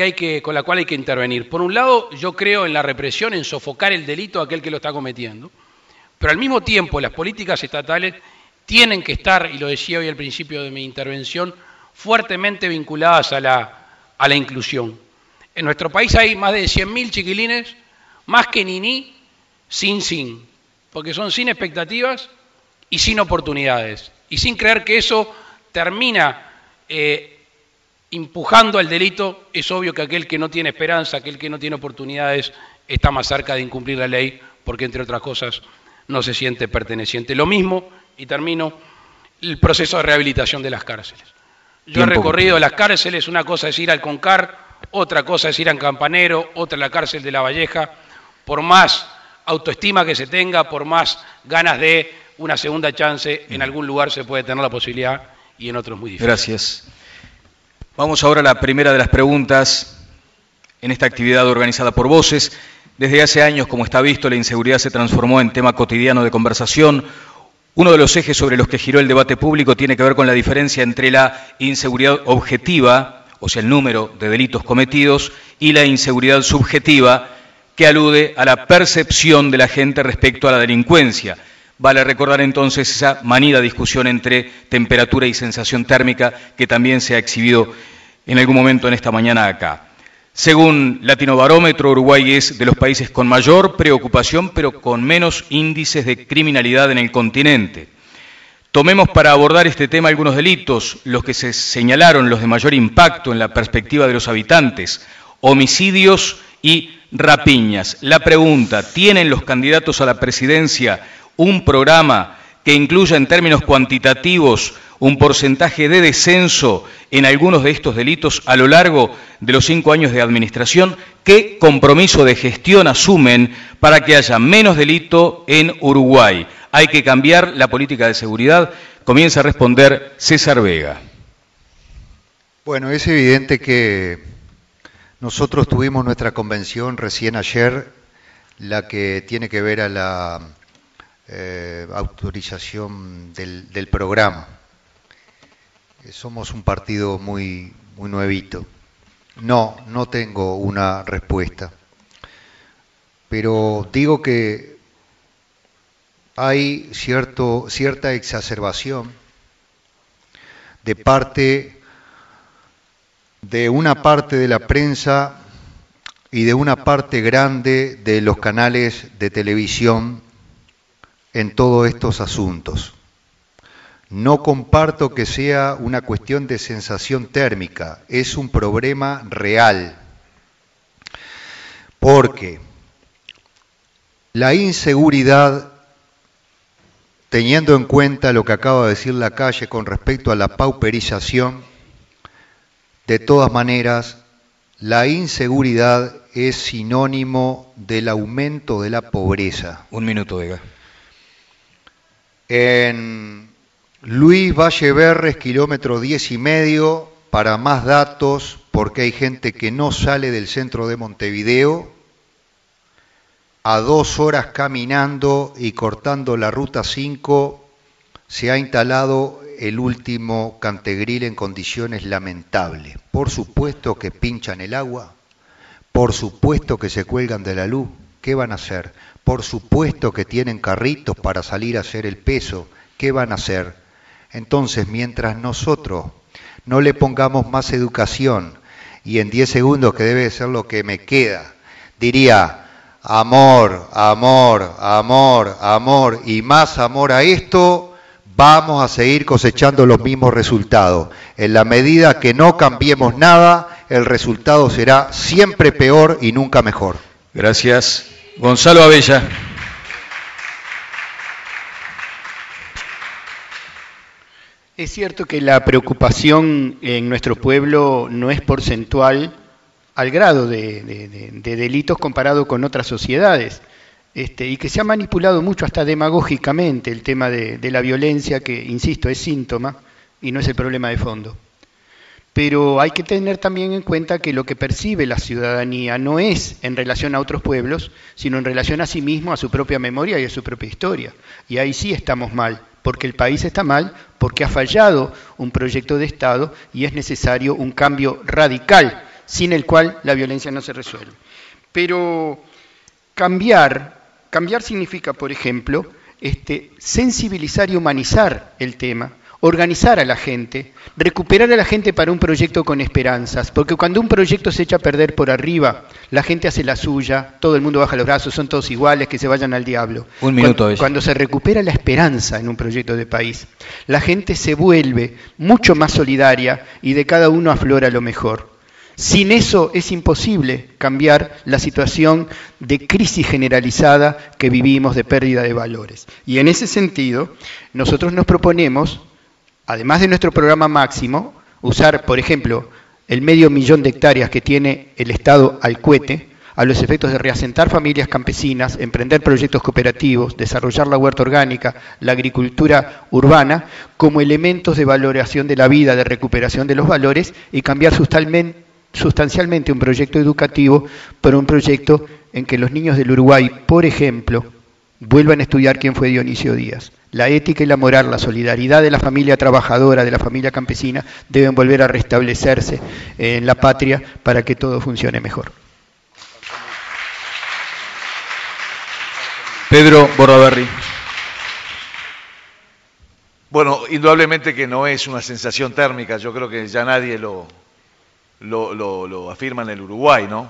con la cual hay que intervenir. Por un lado, yo creo en la represión, en sofocar el delito a aquel que lo está cometiendo, pero al mismo tiempo las políticas estatales tienen que estar, y lo decía hoy al principio de mi intervención, fuertemente vinculadas a la inclusión. En nuestro país hay más de 100.000 chiquilines, más que ni, sin, porque son sin expectativas y sin oportunidades, y sin creer que eso termina empujando al delito. Es obvio que aquel que no tiene esperanza, aquel que no tiene oportunidades, está más cerca de incumplir la ley, porque entre otras cosas no se siente perteneciente. Lo mismo, y termino, el proceso de rehabilitación de las cárceles. Yo he recorrido las cárceles, una cosa es ir al Concar, otra cosa es ir a Campanero, otra la cárcel de La Valleja. Por más autoestima que se tenga, por más ganas de una segunda chance, en algún lugar se puede tener la posibilidad y en otros muy difícil.
Gracias. Vamos ahora a la primera de las preguntas en esta actividad organizada por Voces. Desde hace años, como está visto, la inseguridad se transformó en tema cotidiano de conversación. Uno de los ejes sobre los que giró el debate público tiene que ver con la diferencia entre la inseguridad objetiva, o sea, el número de delitos cometidos, y la inseguridad subjetiva, que alude a la percepción de la gente respecto a la delincuencia. Vale recordar entonces esa manida discusión entre temperatura y sensación térmica que también se ha exhibido en algún momento en esta mañana acá. Según Latinobarómetro, Uruguay es de los países con mayor preocupación, pero con menos índices de criminalidad en el continente. Tomemos para abordar este tema algunos delitos, los que se señalaron los de mayor impacto en la perspectiva de los habitantes: homicidios y rapiñas. La pregunta: ¿tienen los candidatos a la presidencia un programa que incluya en términos cuantitativos un porcentaje de descenso en algunos de estos delitos a lo largo de los 5 años de administración? ¿Qué compromiso de gestión asumen para que haya menos delito en Uruguay? ¿Hay que cambiar la política de seguridad? Comienza a responder César Vega.
Bueno, es evidente que nosotros tuvimos nuestra convención recién ayer, la que tiene que ver a la autorización del programa. Somos un partido muy nuevito. No tengo una respuesta. Pero digo que hay cierta exacerbación de una parte de la prensa y de una parte grande de los canales de televisión en todos estos asuntos. No comparto que sea una cuestión de sensación térmica, es un problema real, porque la inseguridad, teniendo en cuenta lo que acaba de decir Lacalle con respecto a la pauperización, de todas maneras, la inseguridad es sinónimo del aumento de la pobreza.
Un minuto, Vega.
En Luis Valle Berres, kilómetro 10,5, para más datos, porque hay gente que no sale del centro de Montevideo, a 2 horas caminando y cortando la ruta 5, se ha instalado el último Cantegril en condiciones lamentables. Por supuesto que pinchan el agua, por supuesto que se cuelgan de la luz. ¿Qué van a hacer? Por supuesto que tienen carritos para salir a hacer el peso. ¿Qué van a hacer? Entonces, mientras nosotros no le pongamos más educación, y en 10 segundos, que debe ser lo que me queda, diría: amor, amor, amor, amor y más amor a esto, vamos a seguir cosechando los mismos resultados. En la medida que no cambiemos nada, el resultado será siempre peor y nunca mejor.
Gracias. Gonzalo Abella.
Es cierto que la preocupación en nuestro pueblo no es porcentual al grado de delitos comparado con otras sociedades, y que se ha manipulado mucho hasta demagógicamente el tema de la violencia, que, insisto, es síntoma y no es el problema de fondo. Pero hay que tener también en cuenta que lo que percibe la ciudadanía no es en relación a otros pueblos, sino en relación a sí mismo, a su propia memoria y a su propia historia. Y ahí sí estamos mal, porque el país está mal, porque ha fallado un proyecto de Estado y es necesario un cambio radical, sin el cual la violencia no se resuelve. Pero cambiar significa, por ejemplo, sensibilizar y humanizar el tema, organizar a la gente, recuperar a la gente para un proyecto con esperanzas, porque cuando un proyecto se echa a perder por arriba, la gente hace la suya, todo el mundo baja los brazos, son todos iguales, que se vayan al diablo.
Un minuto.
Cuando se recupera la esperanza en un proyecto de país, la gente se vuelve mucho más solidaria y de cada uno aflora lo mejor. Sin eso es imposible cambiar la situación de crisis generalizada que vivimos, de pérdida de valores. Y en ese sentido, nosotros nos proponemos, además de nuestro programa máximo, usar, por ejemplo, el 500.000 de hectáreas que tiene el Estado al cohete, a los efectos de reasentar familias campesinas, emprender proyectos cooperativos, desarrollar la huerta orgánica, la agricultura urbana, como elementos de valoración de la vida, de recuperación de los valores, y cambiar sustancialmente un proyecto educativo por un proyecto en que los niños del Uruguay, por ejemplo, vuelvan a estudiar quién fue Dionisio Díaz. La ética y la moral, la solidaridad de la familia trabajadora, de la familia campesina, deben volver a restablecerse en la patria para que todo funcione mejor.
Pedro Bordaberry.
Bueno, indudablemente que no es una sensación térmica, yo creo que ya nadie lo afirma en el Uruguay, ¿no?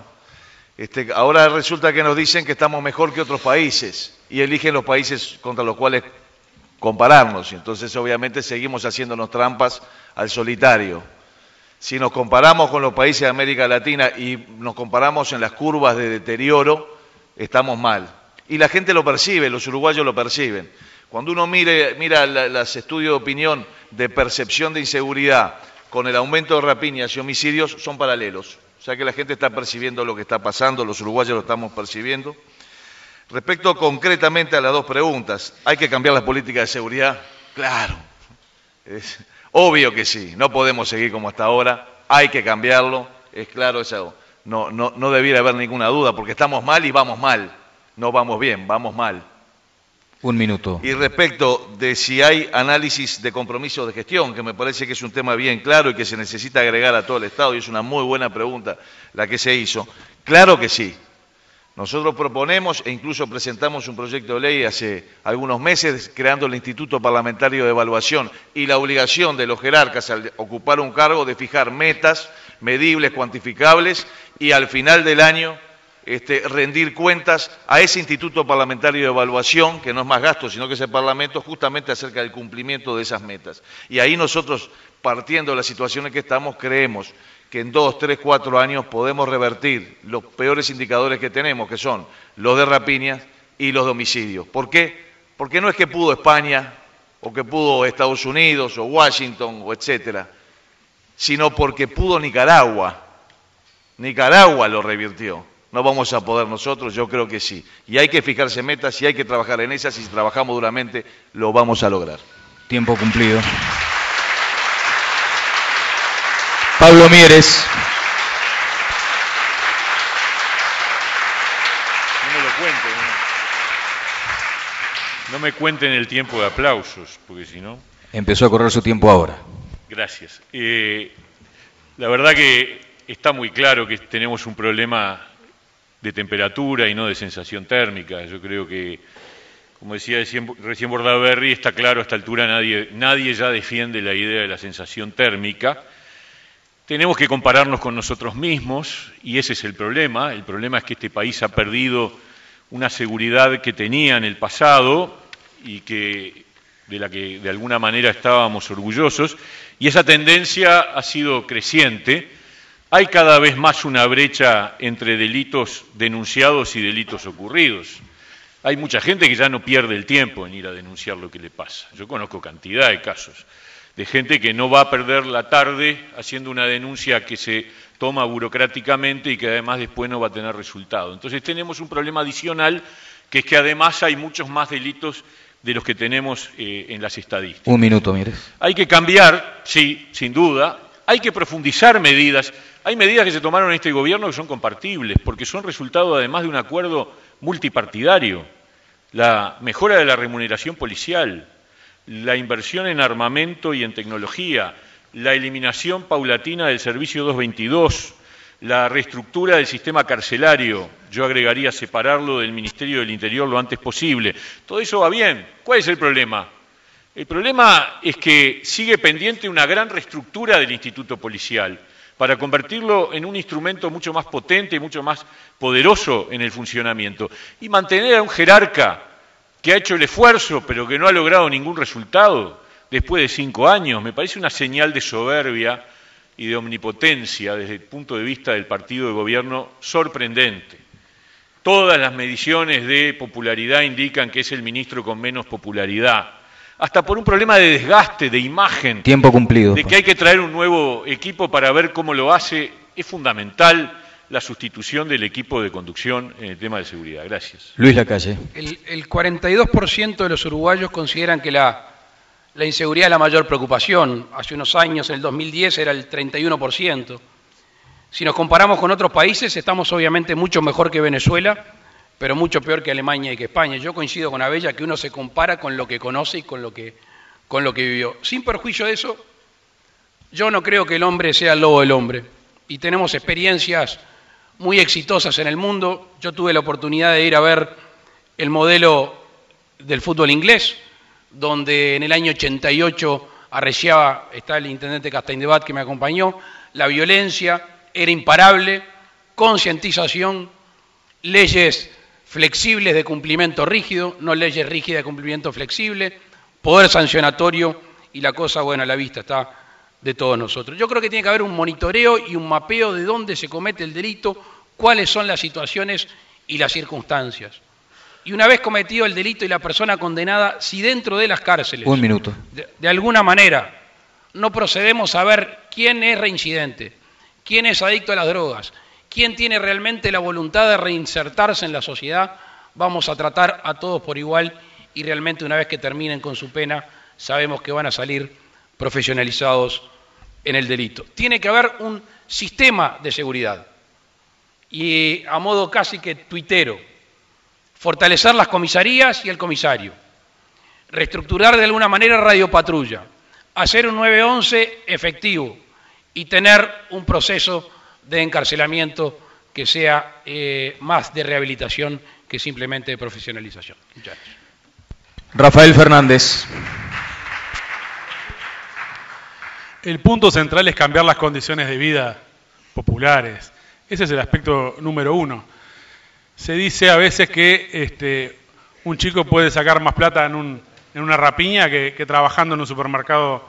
Ahora resulta que nos dicen que estamos mejor que otros países y eligen los países contra los cuales compararnos, y entonces obviamente seguimos haciéndonos trampas al solitario. Si nos comparamos con los países de América Latina y nos comparamos en las curvas de deterioro, estamos mal. Y la gente lo percibe, los uruguayos lo perciben. Cuando uno mira los estudios de opinión de percepción de inseguridad con el aumento de rapiñas y homicidios, son paralelos. O sea que la gente está percibiendo lo que está pasando, los uruguayos lo estamos percibiendo. Respecto concretamente a las dos preguntas, ¿hay que cambiar la política de seguridad? Claro, es obvio que sí, no podemos seguir como hasta ahora, hay que cambiarlo, es claro, eso no debiera haber ninguna duda, porque estamos mal y vamos mal, no vamos bien, vamos mal.
Un minuto.
Y respecto de si hay análisis de compromiso de gestión, que me parece que es un tema bien claro y que se necesita agregar a todo el Estado, y es una muy buena pregunta la que se hizo, claro que sí. Nosotros proponemos e incluso presentamos un proyecto de ley hace algunos meses creando el Instituto Parlamentario de Evaluación y la obligación de los jerarcas al ocupar un cargo de fijar metas medibles, cuantificables y al final del año rendir cuentas a ese Instituto Parlamentario de Evaluación, que no es más gasto sino que es el Parlamento, justamente acerca del cumplimiento de esas metas. Y ahí nosotros, partiendo de las situaciones que estamos, creemos que en 2, 3, 4 años podemos revertir los peores indicadores que tenemos, que son los de rapiñas y los de homicidios. ¿Por qué? Porque no es que pudo España, o que pudo Estados Unidos, o Washington, o etcétera, sino porque pudo Nicaragua. Nicaragua lo revirtió. No vamos a poder nosotros, yo creo que sí. Y hay que fijarse metas y hay que trabajar en esas, y si trabajamos duramente lo vamos a lograr.
Tiempo cumplido. Pablo Mieres.
me cuenten el tiempo de aplausos, porque si no...
Empezó a correr su tiempo ahora.
Gracias. La verdad que está muy claro que tenemos un problema de temperatura y no de sensación térmica. Yo creo que, como decía recién Bordaberry, está claro a esta altura nadie ya defiende la idea de la sensación térmica. Tenemos que compararnos con nosotros mismos y ese es el problema. El problema es que este país ha perdido una seguridad que tenía en el pasado y de la que de alguna manera estábamos orgullosos, y esa tendencia ha sido creciente. Hay cada vez más una brecha entre delitos denunciados y delitos ocurridos. Hay mucha gente que ya no pierde el tiempo en ir a denunciar lo que le pasa. Yo conozco cantidad de casos de gente que no va a perder la tarde haciendo una denuncia que se toma burocráticamente y que además después no va a tener resultado. Entonces tenemos un problema adicional, que es que además hay muchos más delitos de los que tenemos en las estadísticas.
Un minuto, Mieres.
Hay que cambiar, sí, sin duda. Hay que profundizar medidas. Hay medidas que se tomaron en este gobierno que son compartibles, porque son resultado además de un acuerdo multipartidario. La mejora de la remuneración policial, la inversión en armamento y en tecnología, la eliminación paulatina del servicio 222, la reestructura del sistema carcelario, yo agregaría separarlo del Ministerio del Interior lo antes posible. Todo eso va bien. ¿Cuál es el problema? El problema es que sigue pendiente una gran reestructura del Instituto Policial para convertirlo en un instrumento mucho más potente, mucho más poderoso en el funcionamiento, y mantener a un jerarca que ha hecho el esfuerzo pero que no ha logrado ningún resultado después de 5 años, me parece una señal de soberbia y de omnipotencia desde el punto de vista del partido de gobierno sorprendente. Todas las mediciones de popularidad indican que es el ministro con menos popularidad, hasta por un problema de desgaste, de imagen.
Tiempo cumplido.
De que hay que traer un nuevo equipo para ver cómo lo hace. Es fundamental la sustitución del equipo de conducción en el tema de seguridad. Gracias.
Luis Lacalle.
El 42% de los uruguayos consideran que la inseguridad es la mayor preocupación. Hace unos años, en el 2010, era el 31%. Si nos comparamos con otros países, estamos obviamente mucho mejor que Venezuela, pero mucho peor que Alemania y que España. Yo coincido con Abella que uno se compara con lo que conoce y con lo que vivió. Sin perjuicio de eso, yo no creo que el hombre sea el lobo del hombre. Y tenemos experiencias muy exitosas en el mundo. Yo tuve la oportunidad de ir a ver el modelo del fútbol inglés, donde en el año 88 arreciaba, está el intendente Castaindebat que me acompañó, la violencia era imparable, concientización, leyes flexibles de cumplimiento rígido, no leyes rígidas de cumplimiento flexible, poder sancionatorio y la cosa, bueno, a la vista está de todos nosotros. Yo creo que tiene que haber un monitoreo y un mapeo de dónde se comete el delito, cuáles son las situaciones y las circunstancias. Y una vez cometido el delito y la persona condenada, si dentro de las cárceles,
un minuto,
de alguna manera, no procedemos a ver quién es reincidente, quién es adicto a las drogas, quién tiene realmente la voluntad de reinsertarse en la sociedad, vamos a tratar a todos por igual y realmente una vez que terminen con su pena, sabemos que van a salir profesionalizados en el delito. Tiene que haber un sistema de seguridad y a modo casi que tuitero, fortalecer las comisarías y el comisario, reestructurar de alguna manera radiopatrulla, hacer un 911 efectivo y tener un proceso de encarcelamiento que sea más de rehabilitación que simplemente de profesionalización. Muchas gracias.
Rafael Fernández.
El punto central es cambiar las condiciones de vida populares. Ese es el aspecto número 1. Se dice a veces que un chico puede sacar más plata en una rapiña que trabajando en un supermercado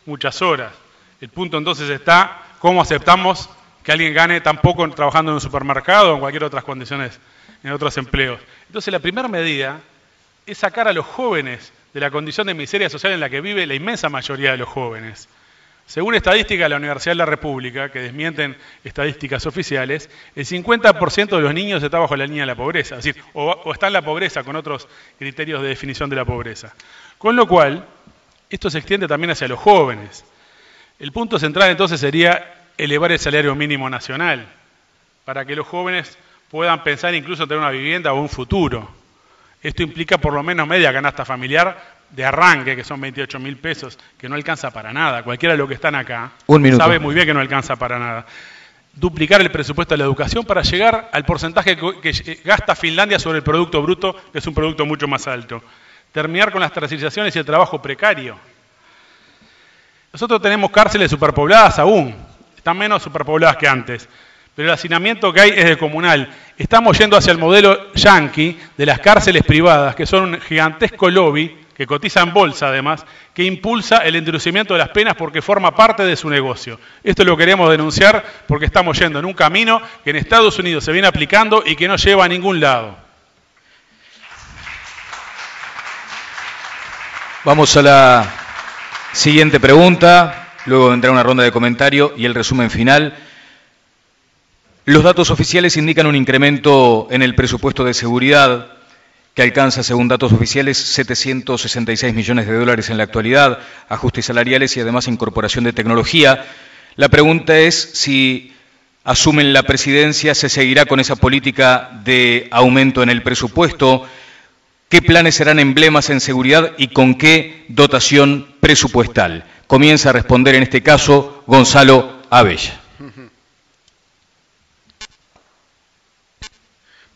muchas horas. El punto entonces está cómo aceptamos que alguien gane tan poco trabajando en un supermercado o en cualquier otras condiciones, en otros empleos. Entonces la primera medida es sacar a los jóvenes de la condición de miseria social en la que vive la inmensa mayoría de los jóvenes. Según estadísticas de la Universidad de la República, que desmienten estadísticas oficiales, el 50% de los niños está bajo la línea de la pobreza, es decir, o está en la pobreza con otros criterios de definición de la pobreza. Con lo cual, esto se extiende también hacia los jóvenes. El punto central entonces sería elevar el salario mínimo nacional, para que los jóvenes puedan pensar incluso en tener una vivienda o un futuro. Esto implica por lo menos media canasta familiar de arranque, que son 28.000 pesos, que no alcanza para nada. Cualquiera de los que están acá sabe muy bien que no alcanza para nada. Duplicar el presupuesto de la educación para llegar al porcentaje que gasta Finlandia sobre el Producto Bruto, que es un producto mucho más alto. Terminar con las tercerizaciones y el trabajo precario. Nosotros tenemos cárceles superpobladas aún, están menos superpobladas que antes, pero el hacinamiento que hay es descomunal. Estamos yendo hacia el modelo yanqui de las cárceles privadas, que son un gigantesco lobby, que cotiza en bolsa además, que impulsa el endurecimiento de las penas porque forma parte de su negocio. Esto lo queremos denunciar porque estamos yendo en un camino que en Estados Unidos se viene aplicando y que no lleva a ningún lado.
Vamos a la siguiente pregunta, luego vendrá una ronda de comentario y el resumen final. Los datos oficiales indican un incremento en el presupuesto de seguridad que alcanza, según datos oficiales, 766 millones de dólares en la actualidad, ajustes salariales y además incorporación de tecnología. La pregunta es si asumen la presidencia, ¿se seguirá con esa política de aumento en el presupuesto? ¿Qué planes serán emblemas en seguridad y con qué dotación presupuestal? Comienza a responder en este caso Gonzalo Abella.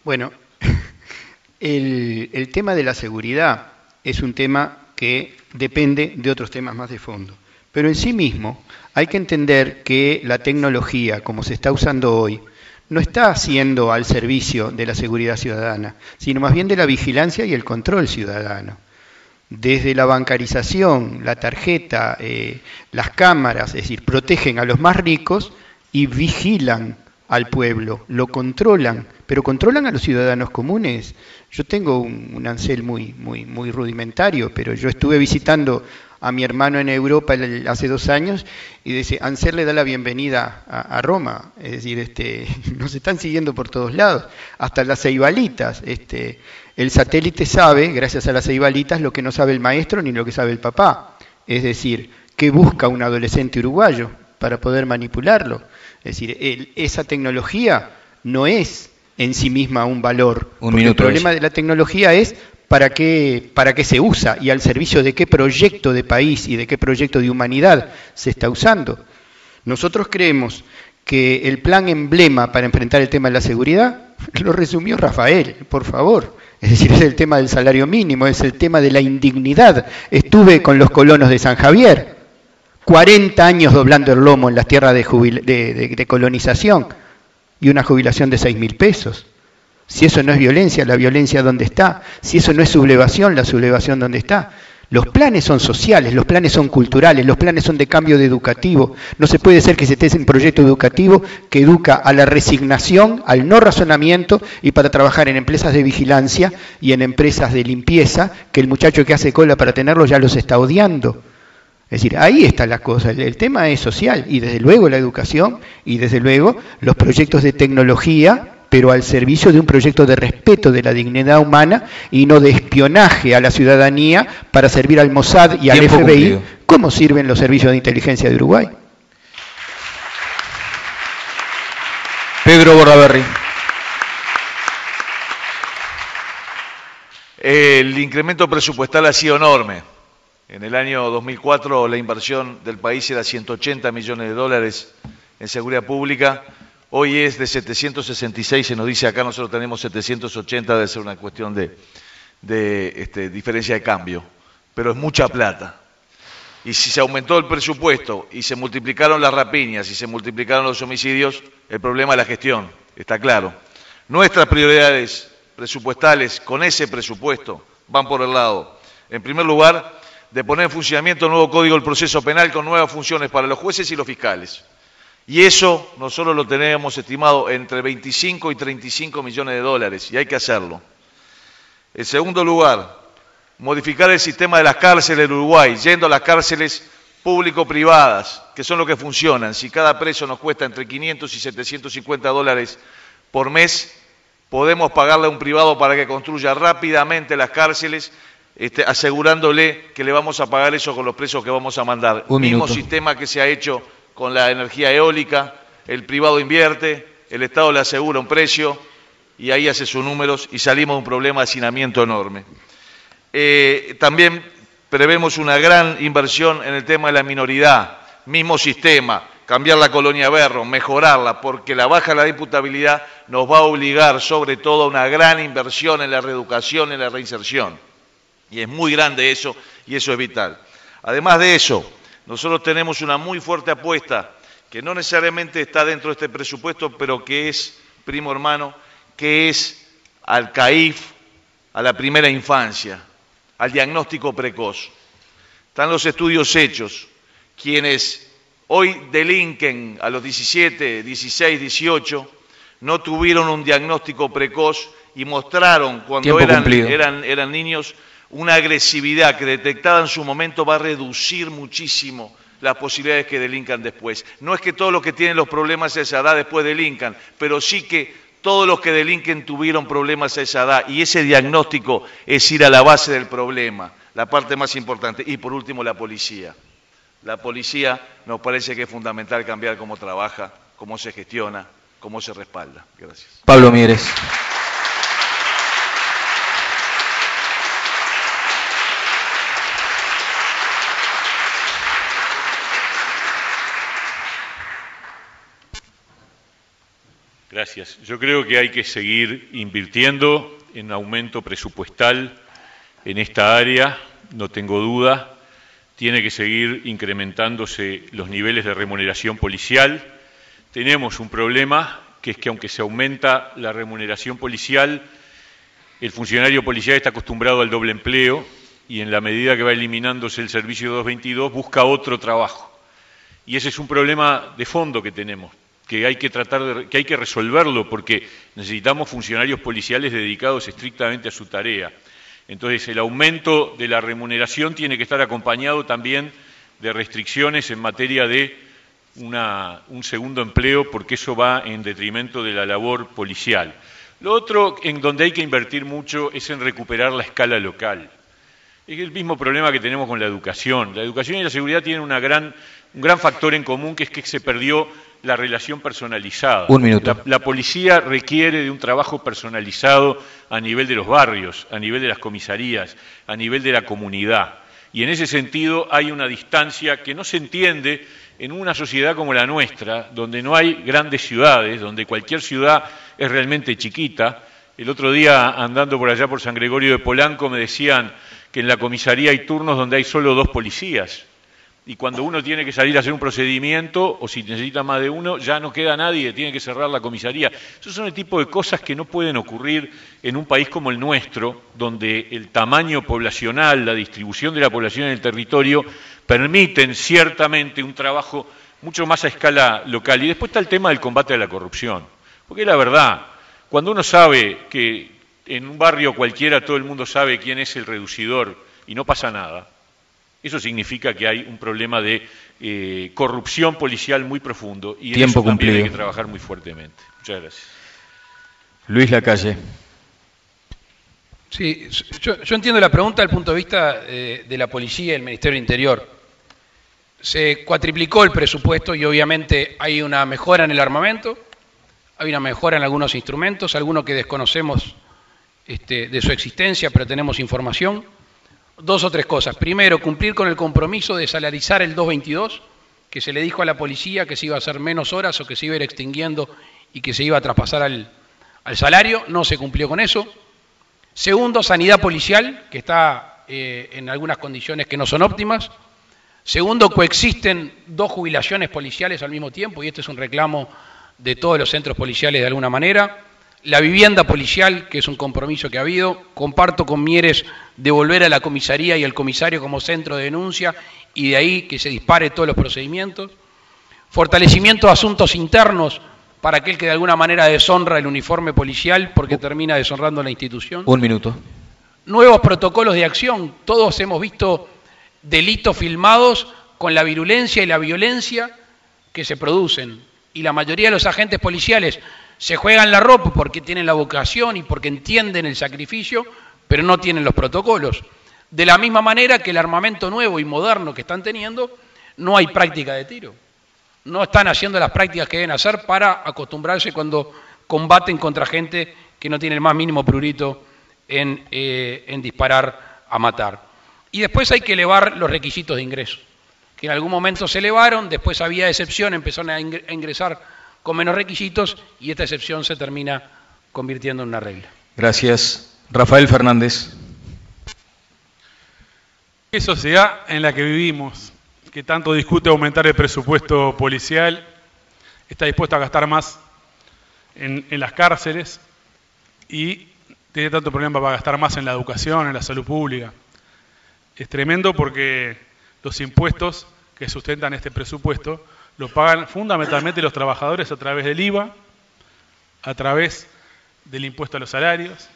Bueno, el tema de la seguridad es un tema que depende de otros temas más de fondo. Pero en sí mismo hay que entender que la tecnología, como se está usando hoy, no está siendo al servicio de la seguridad ciudadana, sino más bien de la vigilancia y el control ciudadano. Desde la bancarización, la tarjeta, las cámaras, es decir, protegen a los más ricos y vigilan al pueblo, lo controlan, pero controlan a los ciudadanos comunes. Yo tengo un Ansel muy rudimentario, pero yo estuve visitando a mi hermano en Europa hace 2 años y dice, Ansel le da la bienvenida a Roma, es decir, nos están siguiendo por todos lados, hasta las ceibalitas. El satélite sabe, gracias a las ceibalitas, lo que no sabe el maestro ni lo que sabe el papá, es decir, qué busca un adolescente uruguayo para poder manipularlo. Es decir, esa tecnología no es en sí misma un valor. El problema de la tecnología es para qué se usa y al servicio de qué proyecto de país y de qué proyecto de humanidad se está usando. Nosotros creemos que el plan emblema para enfrentar el tema de la seguridad lo resumió Rafael, por favor. Es decir, es el tema del salario mínimo, es el tema de la indignidad. Estuve con los colonos de San Javier, 40 años doblando el lomo en las tierras de colonización y una jubilación de 6.000 pesos. Si eso no es violencia, ¿la violencia dónde está? Si eso no es sublevación, ¿la sublevación dónde está? Los planes son sociales, los planes son culturales, los planes son de cambio de educativo. No se puede ser que se esté en un proyecto educativo que educa a la resignación, al no razonamiento y para trabajar en empresas de vigilancia y en empresas de limpieza, que el muchacho que hace cola para tenerlos ya los está odiando. Es decir, ahí está la cosa, el tema es social y desde luego la educación y desde luego los proyectos de tecnología, pero al servicio de un proyecto de respeto de la dignidad humana y no de espionaje a la ciudadanía para servir al Mossad y al FBI, como sirven los servicios de inteligencia de Uruguay.
Pedro Bordaberry.
El incremento presupuestal ha sido enorme. En el año 2004 la inversión del país era 180 millones de dólares en seguridad pública. Hoy es de 766, se nos dice acá, nosotros tenemos 780, debe ser una cuestión de diferencia de cambio, pero es mucha plata. Y si se aumentó el presupuesto y se multiplicaron las rapiñas y se multiplicaron los homicidios, el problema es la gestión, está claro. Nuestras prioridades presupuestales con ese presupuesto van por el lado, en primer lugar, de poner en funcionamiento el nuevo Código del Proceso Penal con nuevas funciones para los jueces y los fiscales. Y eso nosotros lo tenemos estimado entre 25 y 35 millones de dólares, y hay que hacerlo. En segundo lugar, modificar el sistema de las cárceles de Uruguay, yendo a las cárceles público-privadas, que son lo que funcionan. Si cada preso nos cuesta entre 500 y 750 dólares por mes, podemos pagarle a un privado para que construya rápidamente las cárceles, asegurándole que le vamos a pagar eso con los presos que vamos a mandar. Mismo sistema que se ha hecho con la energía eólica, el privado invierte, el Estado le asegura un precio y ahí hace sus números y salimos de un problema de hacinamiento enorme. También prevemos una gran inversión en el tema de la minoridad, mismo sistema, cambiar la colonia Berro, mejorarla, porque la baja de la imputabilidad nos va a obligar sobre todo a una gran inversión en la reeducación, en la reinserción. Y es muy grande eso, y eso es vital. Además de eso, nosotros tenemos una muy fuerte apuesta, que no necesariamente está dentro de este presupuesto, pero que es primo hermano, que es al CAIF, a la primera infancia, al diagnóstico precoz. Están los estudios hechos. Quienes hoy delinquen a los 17, 16, 18, no tuvieron un diagnóstico precoz y mostraron cuando eran niños una agresividad que detectada en su momento va a reducir muchísimo las posibilidades que delincan después. No es que todos los que tienen los problemas a esa edad después delincan, pero sí que todos los que delinquen tuvieron problemas a esa edad y ese diagnóstico es ir a la base del problema, la parte más importante. Y por último, la policía. La policía nos parece que es fundamental cambiar cómo trabaja, cómo se gestiona, cómo se respalda. Gracias.
Pablo Mieres.
Gracias. Yo creo que hay que seguir invirtiendo en aumento presupuestal en esta área, no tengo duda. Tiene que seguir incrementándose los niveles de remuneración policial. Tenemos un problema, que es que aunque se aumenta la remuneración policial, el funcionario policial está acostumbrado al doble empleo y en la medida que va eliminándose el servicio 222 busca otro trabajo. Y ese es un problema de fondo que tenemos, que hay que resolverlo porque necesitamos funcionarios policiales dedicados estrictamente a su tarea. Entonces, el aumento de la remuneración tiene que estar acompañado también de restricciones en materia de un segundo empleo, porque eso va en detrimento de la labor policial. Lo otro en donde hay que invertir mucho es en recuperar la escala local. Es el mismo problema que tenemos con la educación. La educación y la seguridad tienen un gran factor en común, que es que se perdió la relación personalizada.
Un minuto.
La policía requiere de un trabajo personalizado a nivel de los barrios, a nivel de las comisarías, a nivel de la comunidad. Y en ese sentido hay una distancia que no se entiende en una sociedad como la nuestra, donde no hay grandes ciudades, donde cualquier ciudad es realmente chiquita. El otro día, andando por allá por San Gregorio de Polanco, me decían que en la comisaría hay turnos donde hay solo 2 policías. Y cuando uno tiene que salir a hacer un procedimiento, o si necesita más de uno, ya no queda nadie, tiene que cerrar la comisaría. Esos son el tipo de cosas que no pueden ocurrir en un país como el nuestro, donde el tamaño poblacional, la distribución de la población en el territorio, permiten ciertamente un trabajo mucho más a escala local. Y después está el tema del combate a la corrupción. Porque la verdad, cuando uno sabe que en un barrio cualquiera todo el mundo sabe quién es el reducidor y no pasa nada, eso significa que hay un problema de corrupción policial muy profundo y en eso también hay que trabajar muy fuertemente. Muchas gracias.
Luis Lacalle.
Sí, yo entiendo la pregunta desde el punto de vista de la policía y el Ministerio del Interior. Se cuatriplicó el presupuesto y obviamente hay una mejora en el armamento, hay una mejora en algunos instrumentos, algunos que desconocemos de su existencia, pero tenemos información. 2 o 3 cosas. Primero, cumplir con el compromiso de salarizar el 222, que se le dijo a la policía que se iba a hacer menos horas o que se iba a ir extinguiendo y que se iba a traspasar al salario. No se cumplió con eso. Segundo, sanidad policial, que está en algunas condiciones que no son óptimas. Segundo, coexisten 2 jubilaciones policiales al mismo tiempo, y este es un reclamo de todos los centros policiales de alguna manera. La vivienda policial, que es un compromiso que ha habido. Comparto con Mieres de volver a la comisaría y al comisario como centro de denuncia y de ahí que se dispare todos los procedimientos. Fortalecimiento de asuntos internos para aquel que de alguna manera deshonra el uniforme policial porque termina deshonrando la institución.
Un minuto.
Nuevos protocolos de acción. Todos hemos visto delitos filmados con la virulencia y la violencia que se producen. Y la mayoría de los agentes policiales se juegan la ropa porque tienen la vocación y porque entienden el sacrificio, pero no tienen los protocolos. De la misma manera que el armamento nuevo y moderno que están teniendo, no hay práctica de tiro. No están haciendo las prácticas que deben hacer para acostumbrarse cuando combaten contra gente que no tiene el más mínimo prurito en disparar a matar. Y después hay que elevar los requisitos de ingreso, que en algún momento se elevaron, después había excepción, empezaron a ingresar con menos requisitos y esta excepción se termina convirtiendo en una regla.
Gracias. Rafael Fernández.
¿Qué sociedad en la que vivimos, que tanto discute aumentar el presupuesto policial, está dispuesta a gastar más en las cárceles y tiene tanto problema para gastar más en la educación, en la salud pública? Es tremendo porque los impuestos que sustentan este presupuesto los pagan fundamentalmente los trabajadores a través del IVA, a través del impuesto a los salarios.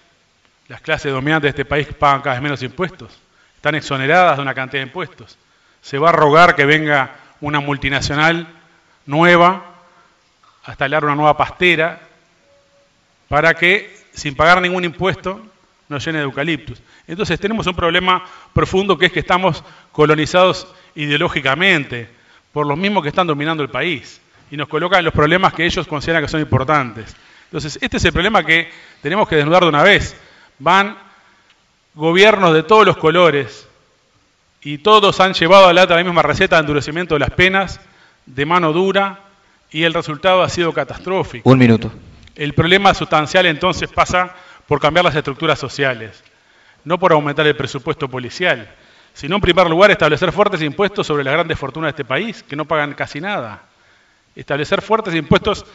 Las clases dominantes de este país pagan cada vez menos impuestos, están exoneradas de una cantidad de impuestos. Se va a rogar que venga una multinacional nueva a instalar una nueva pastera para que, sin pagar ningún impuesto, nos llene de eucaliptus. Entonces tenemos un problema profundo, que es que estamos colonizados ideológicamente por los mismos que están dominando el país y nos colocan los problemas que ellos consideran que son importantes. Entonces este es el problema que tenemos que desnudar de una vez. Van gobiernos de todos los colores y todos han llevado adelante la misma receta de endurecimiento de las penas, de mano dura, y el resultado ha sido catastrófico.
Un minuto.
El problema sustancial entonces pasa por cambiar las estructuras sociales, no por aumentar el presupuesto policial, sino en primer lugar establecer fuertes impuestos sobre las grandes fortunas de este país, que no pagan casi nada. Establecer fuertes impuestos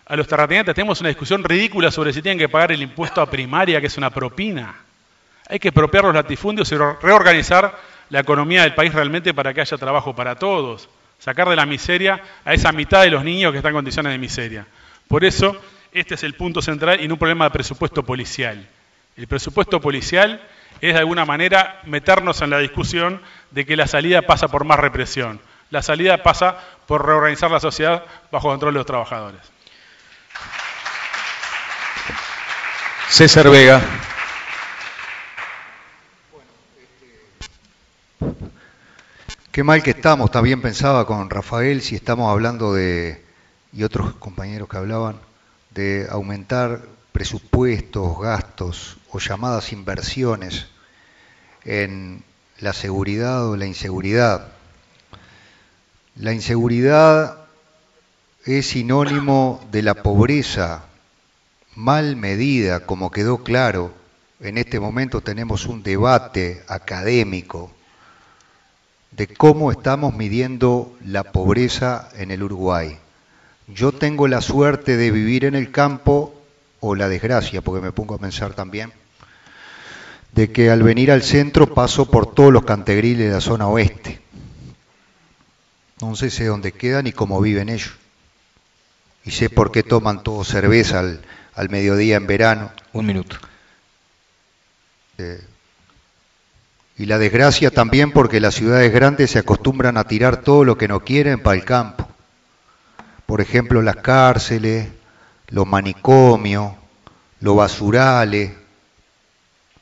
a los terratenientes. Tenemos una discusión ridícula sobre si tienen que pagar el impuesto a primaria, que es una propina. Hay que expropiar los latifundios y reorganizar la economía del país realmente para que haya trabajo para todos. Sacar de la miseria a esa mitad de los niños que están en condiciones de miseria. Por eso, este es el punto central y no un problema de presupuesto policial. El presupuesto policial es de alguna manera meternos en la discusión de que la salida pasa por más represión. La salida pasa por reorganizar la sociedad bajo control de los trabajadores.
César Vega.
Qué mal que estamos, también pensaba con Rafael, si estamos hablando de, y otros compañeros que hablaban, de aumentar presupuestos, gastos o llamadas inversiones en la seguridad o la inseguridad. La inseguridad es sinónimo de la pobreza mal medida, como quedó claro. En este momento tenemos un debate académico de cómo estamos midiendo la pobreza en el Uruguay. Yo tengo la suerte de vivir en el campo, o la desgracia, porque me pongo a pensar también, de que al venir al centro paso por todos los cantegriles de la zona oeste. No sé dónde quedan y cómo viven ellos. Y sé por qué toman todos cerveza al mediodía en verano.
Un minuto.
Y la desgracia también porque las ciudades grandes se acostumbran a tirar todo lo que no quieren para el campo. Por ejemplo, las cárceles, los manicomios, los basurales,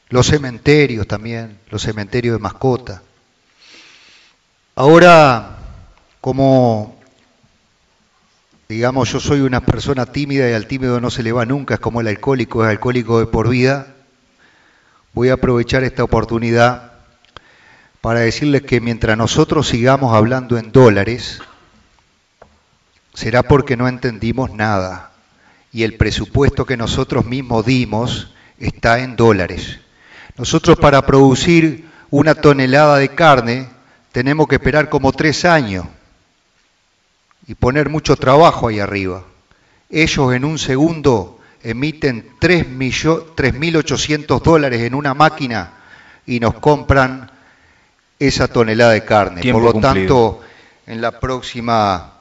los cementerios también, los cementerios de mascotas. Ahora, como, digamos, yo soy una persona tímida y al tímido no se le va nunca, es como el alcohólico, es alcohólico de por vida, voy a aprovechar esta oportunidad para decirles que mientras nosotros sigamos hablando en dólares, será porque no entendimos nada. Y el presupuesto que nosotros mismos dimos está en dólares. Nosotros para producir una tonelada de carne tenemos que esperar como 3 años y poner mucho trabajo ahí arriba. Ellos en un segundo emiten $3.800 en una máquina y nos compran esa tonelada de carne.
Tiempo
Por lo
cumplido.
tanto, en la próxima,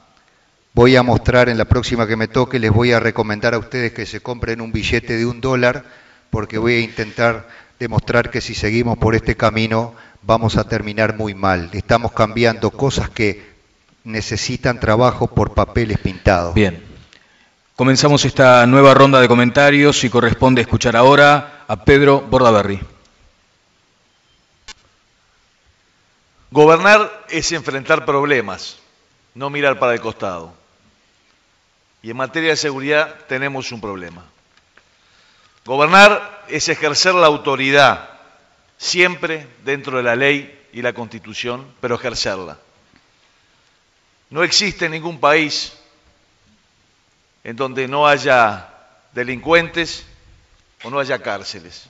voy a mostrar, en la próxima que me toque, les voy a recomendar a ustedes que se compren un billete de $1, porque voy a intentar demostrar que si seguimos por este camino vamos a terminar muy mal. Estamos cambiando cosas que necesitan trabajo por papeles pintados.
Bien. Comenzamos esta nueva ronda de comentarios y corresponde escuchar ahora a Pedro Bordaberry.
Gobernar es enfrentar problemas, no mirar para el costado. Y en materia de seguridad tenemos un problema. Gobernar es ejercer la autoridad, siempre dentro de la ley y la Constitución, pero ejercerla. No existe ningún país en donde no haya delincuentes o no haya cárceles.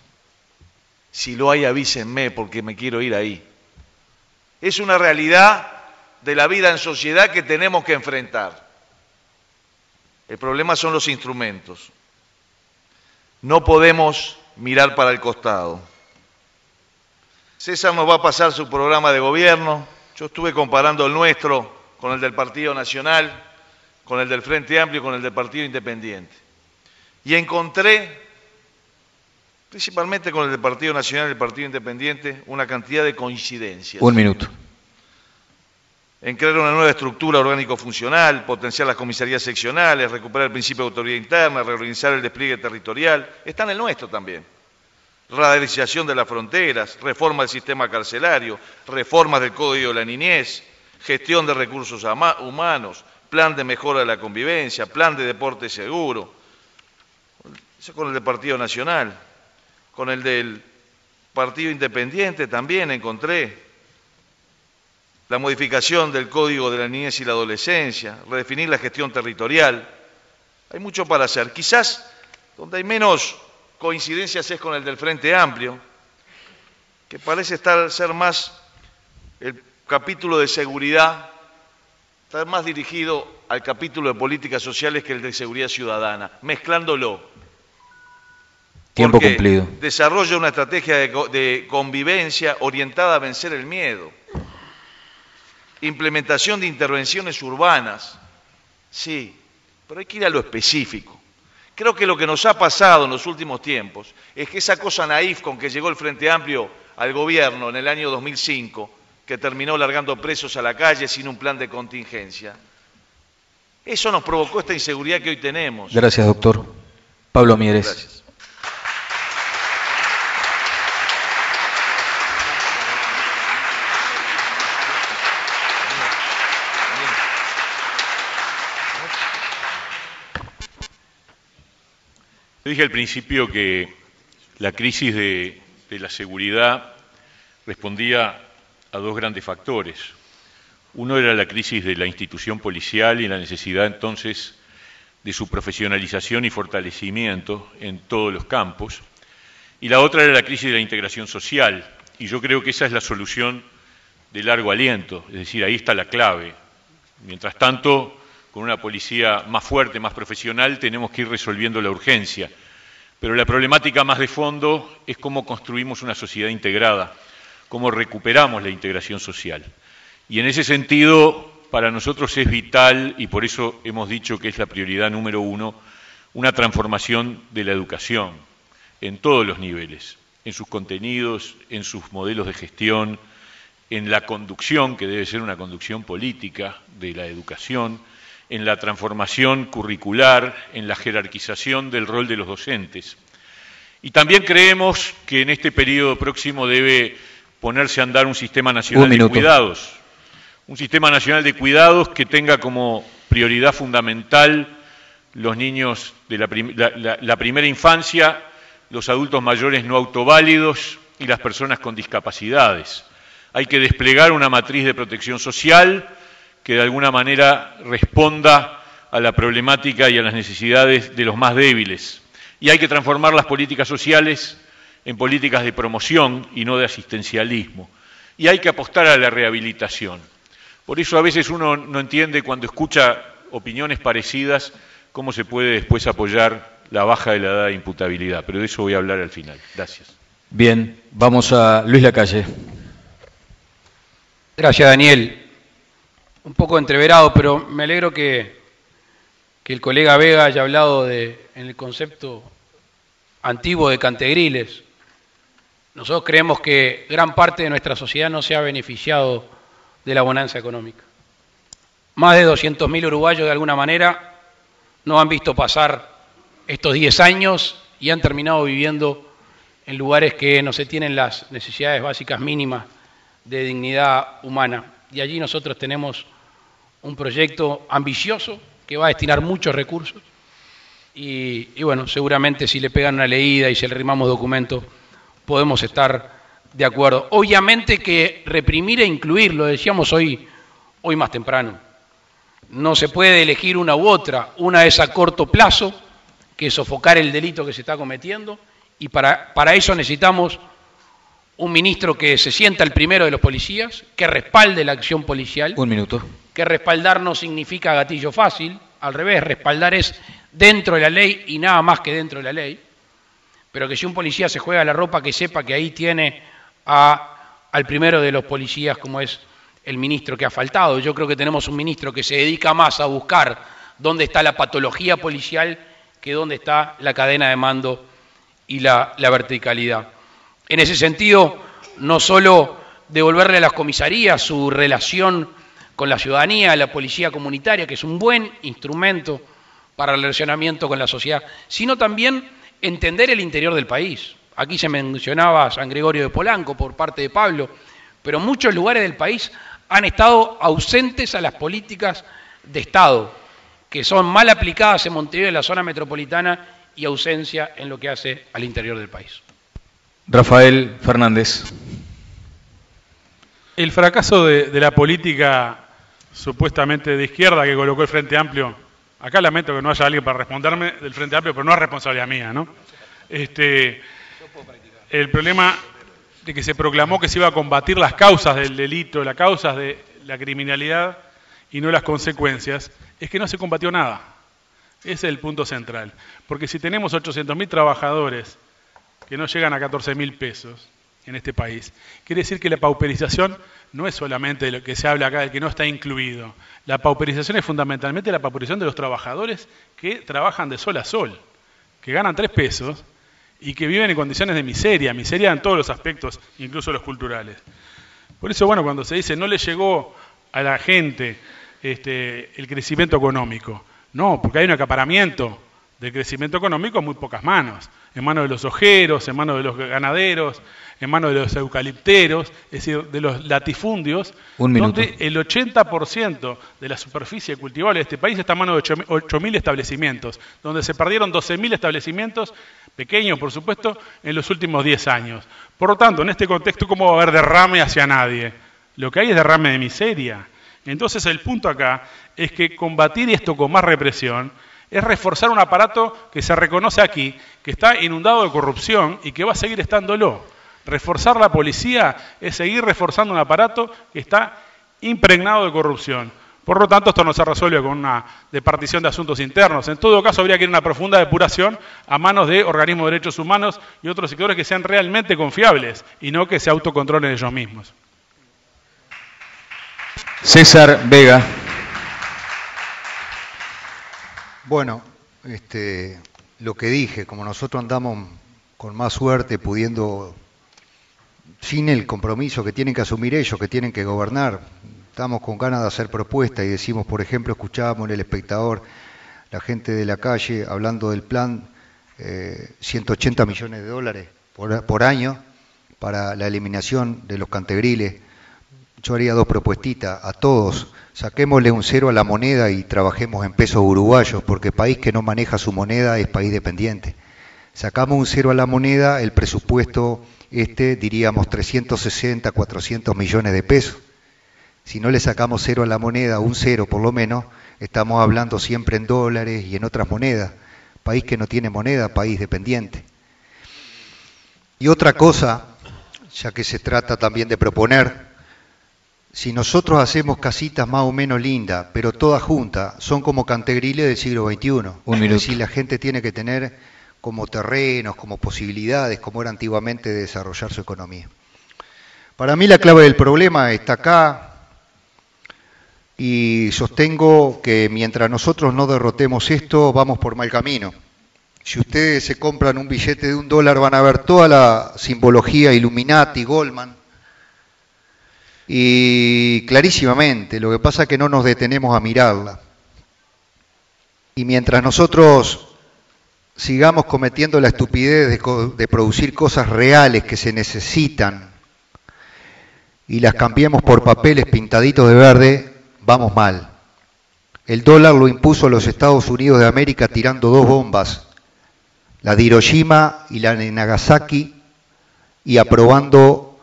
Si lo hay, avísenme porque me quiero ir ahí. Es una realidad de la vida en sociedad que tenemos que enfrentar. El problema son los instrumentos. No podemos mirar para el costado. César nos va a pasar su programa de gobierno. Yo estuve comparando el nuestro con el del Partido Nacional, con el del Frente Amplio y con el del Partido Independiente. Y encontré, principalmente con el del Partido Nacional y el Partido Independiente, una cantidad de coincidencias.
Un minuto.
En crear una nueva estructura orgánico-funcional, potenciar las comisarías seccionales, recuperar el principio de autoridad interna, reorganizar el despliegue territorial. Está en el nuestro también. Radarización de las fronteras, reforma del sistema carcelario, reformas del Código de la Niñez, gestión de recursos humanos, plan de mejora de la convivencia, plan de deporte seguro. Eso con el del Partido Nacional. Con el del Partido Independiente también encontré la modificación del Código de la Niñez y la Adolescencia, redefinir la gestión territorial. Hay mucho para hacer. Quizás donde hay menos coincidencias es con el del Frente Amplio, que parece ser más el capítulo de seguridad, está más dirigido al capítulo de políticas sociales que el de seguridad ciudadana, mezclándolo.
Tiempo
Porque
cumplido.
desarrolla una estrategia de convivencia orientada a vencer el miedo. Implementación de intervenciones urbanas. Sí, pero hay que ir a lo específico. Creo que lo que nos ha pasado en los últimos tiempos es que esa cosa naif con que llegó el Frente Amplio al gobierno en el año 2005, que terminó largando presos a la calle sin un plan de contingencia, eso nos provocó esta inseguridad que hoy tenemos.
Gracias, doctor. Pablo Mieres.
Gracias.
Yo dije al principio que la crisis de la seguridad respondía a dos grandes factores. Uno era la crisis de la institución policial y la necesidad entonces de su profesionalización y fortalecimiento en todos los campos. Y la otra era la crisis de la integración social. Y yo creo que esa es la solución de largo aliento, es decir, ahí está la clave. Mientras tanto, con una policía más fuerte, más profesional, tenemos que ir resolviendo la urgencia. Pero la problemática más de fondo es cómo construimos una sociedad integrada, cómo recuperamos la integración social. Y en ese sentido, para nosotros es vital, y por eso hemos dicho que es la prioridad número uno, una transformación de la educación en todos los niveles, en sus contenidos, en sus modelos de gestión, en la conducción, que debe ser una conducción política de la educación, en la transformación curricular, en la jerarquización del rol de los docentes. Y también creemos que en este periodo próximo debe ponerse a andar un sistema nacional de cuidados. Un sistema nacional de cuidados que tenga como prioridad fundamental los niños de la primera infancia, los adultos mayores no autoválidos y las personas con discapacidades. Hay que desplegar una matriz de protección social que de alguna manera responda a la problemática y a las necesidades de los más débiles. Y hay que transformar las políticas sociales en políticas de promoción y no de asistencialismo. Y hay que apostar a la rehabilitación. Por eso a veces uno no entiende cuando escucha opiniones parecidas cómo se puede después apoyar la baja de la edad de imputabilidad. Pero de eso voy a hablar al final. Gracias.
Bien, vamos a Luis Lacalle.
Gracias, Daniel. Un poco entreverado, pero me alegro que el colega Vega haya hablado en el concepto antiguo de cantegriles. Nosotros creemos que gran parte de nuestra sociedad no se ha beneficiado de la bonanza económica. Más de 200.000 uruguayos de alguna manera no han visto pasar estos 10 años y han terminado viviendo en lugares que no se tienen las necesidades básicas mínimas de dignidad humana. Y allí nosotros tenemos un proyecto ambicioso que va a destinar muchos recursos y bueno, seguramente si le pegan una leída y si le arrimamos documentos, podemos estar de acuerdo. Obviamente que reprimir e incluir, lo decíamos hoy más temprano, no se puede elegir una u otra. Una es a corto plazo, que es sofocar el delito que se está cometiendo, y para eso necesitamos un ministro que se sienta el primero de los policías, que respalde la acción policial.
Un minuto.
Que respaldar no significa gatillo fácil, al revés, respaldar es dentro de la ley y nada más que dentro de la ley, pero que si un policía se juega la ropa, que sepa que ahí tiene al primero de los policías, como es el ministro que ha faltado. Yo creo que tenemos un ministro que se dedica más a buscar dónde está la patología policial que dónde está la cadena de mando y la verticalidad. En ese sentido, no solo devolverle a las comisarías su relación con la ciudadanía, la policía comunitaria, que es un buen instrumento para el relacionamiento con la sociedad, sino también entender el interior del país. Aquí se mencionaba San Gregorio de Polanco por parte de Pablo, pero muchos lugares del país han estado ausentes a las políticas de Estado, que son mal aplicadas en Montevideo, en la zona metropolitana, y ausencia en lo que hace al interior del país.
Rafael Fernández.
El fracaso de la política supuestamente de izquierda que colocó el Frente Amplio, acá lamento que no haya alguien para responderme del Frente Amplio, pero no es responsabilidad mía, ¿no? El problema de que se proclamó que se iba a combatir las causas del delito, las causas de la criminalidad y no las consecuencias, es que no se combatió nada. Ese es el punto central. Porque si tenemos 800.000 trabajadores que no llegan a 14.000 pesos en este país, quiere decir que la pauperización no es solamente de lo que se habla acá, del que no está incluido. La pauperización es fundamentalmente la pauperización de los trabajadores que trabajan de sol a sol, que ganan 3 pesos y que viven en condiciones de miseria en todos los aspectos, incluso los culturales. Por eso, bueno, cuando se dice no le llegó a la gente el crecimiento económico, no, porque hay un acaparamiento del crecimiento económico en muy pocas manos, en manos de los ojeros, en manos de los ganaderos, en manos de los eucalipteros, es decir, de los latifundios, donde el 80% de la superficie cultivable de este país está en manos de 8.000 establecimientos, donde se perdieron 12.000 establecimientos, pequeños por supuesto, en los últimos 10 años. Por lo tanto, en este contexto, ¿cómo va a haber derrame hacia nadie? Lo que hay es derrame de miseria. Entonces el punto acá es que combatir esto con más represión es reforzar un aparato que se reconoce aquí, que está inundado de corrupción y que va a seguir estándolo. Reforzar la policía es seguir reforzando un aparato que está impregnado de corrupción. Por lo tanto, esto no se resuelve con una departición de asuntos internos. En todo caso, habría que ir a una profunda depuración a manos de organismos de derechos humanos y otros sectores que sean realmente confiables y no que se autocontrolen ellos mismos.
César Vega.
Bueno, lo que dije, como nosotros andamos con más suerte pudiendo, sin el compromiso que tienen que asumir ellos, que tienen que gobernar, estamos con ganas de hacer propuestas y decimos, por ejemplo, escuchábamos en El Espectador, la gente de la calle hablando del plan, 180 millones de dólares por año para la eliminación de los cantegriles. Yo haría 2 propuestitas a todos. Saquémosle un 0 a la moneda y trabajemos en pesos uruguayos, porque país que no maneja su moneda es país dependiente. Sacamos un 0 a la moneda, el presupuesto diríamos 360, 400 millones de pesos. Si no le sacamos 0 a la moneda, un 0 por lo menos, estamos hablando siempre en dólares y en otras monedas. País que no tiene moneda, país dependiente. Y otra cosa, ya que se trata también de proponer, si nosotros hacemos casitas más o menos lindas, pero todas juntas, son como cantegriles del siglo XXI. Es decir, la gente tiene que tener como terrenos, como posibilidades, como era antiguamente, de desarrollar su economía. Para mí la clave del problema está acá, y sostengo que mientras nosotros no derrotemos esto, vamos por mal camino. Si ustedes se compran un billete de $1, van a ver toda la simbología Illuminati, Goldman, y clarísimamente, lo que pasa es que no nos detenemos a mirarla. Y mientras nosotros sigamos cometiendo la estupidez de producir cosas reales que se necesitan y las cambiemos por papeles pintaditos de verde, vamos mal. El dólar lo impuso los Estados Unidos de América tirando dos bombas, la de Hiroshima y la de Nagasaki, y aprobando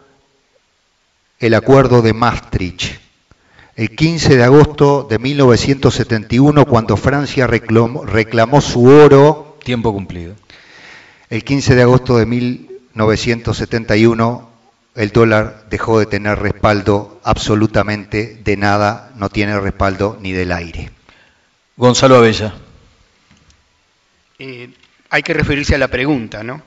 el acuerdo de Maastricht. El 15 de agosto de 1971, cuando Francia reclamó su oro.
Tiempo cumplido.
El 15 de agosto de 1971, el dólar dejó de tener respaldo absolutamente de nada, no tiene respaldo ni del aire.
Gonzalo Abella.
Hay que referirse a la pregunta, ¿no?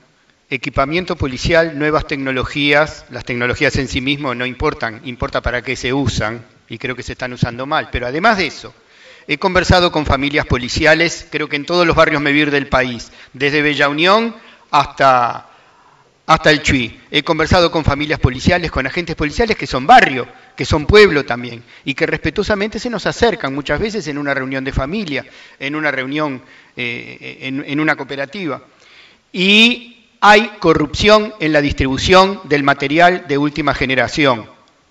Equipamiento policial, nuevas tecnologías, las tecnologías en sí mismas no importan, importa para qué se usan, y creo que se están usando mal. Pero además de eso, he conversado con familias policiales, creo que en todos los barrios Mevir del país, desde Bella Unión hasta el Chuy. He conversado con familias policiales, con agentes policiales que son barrio, que son pueblo también, y que respetuosamente se nos acercan muchas veces en una reunión de familia, en una reunión, en una cooperativa. Y hay corrupción en la distribución del material de última generación.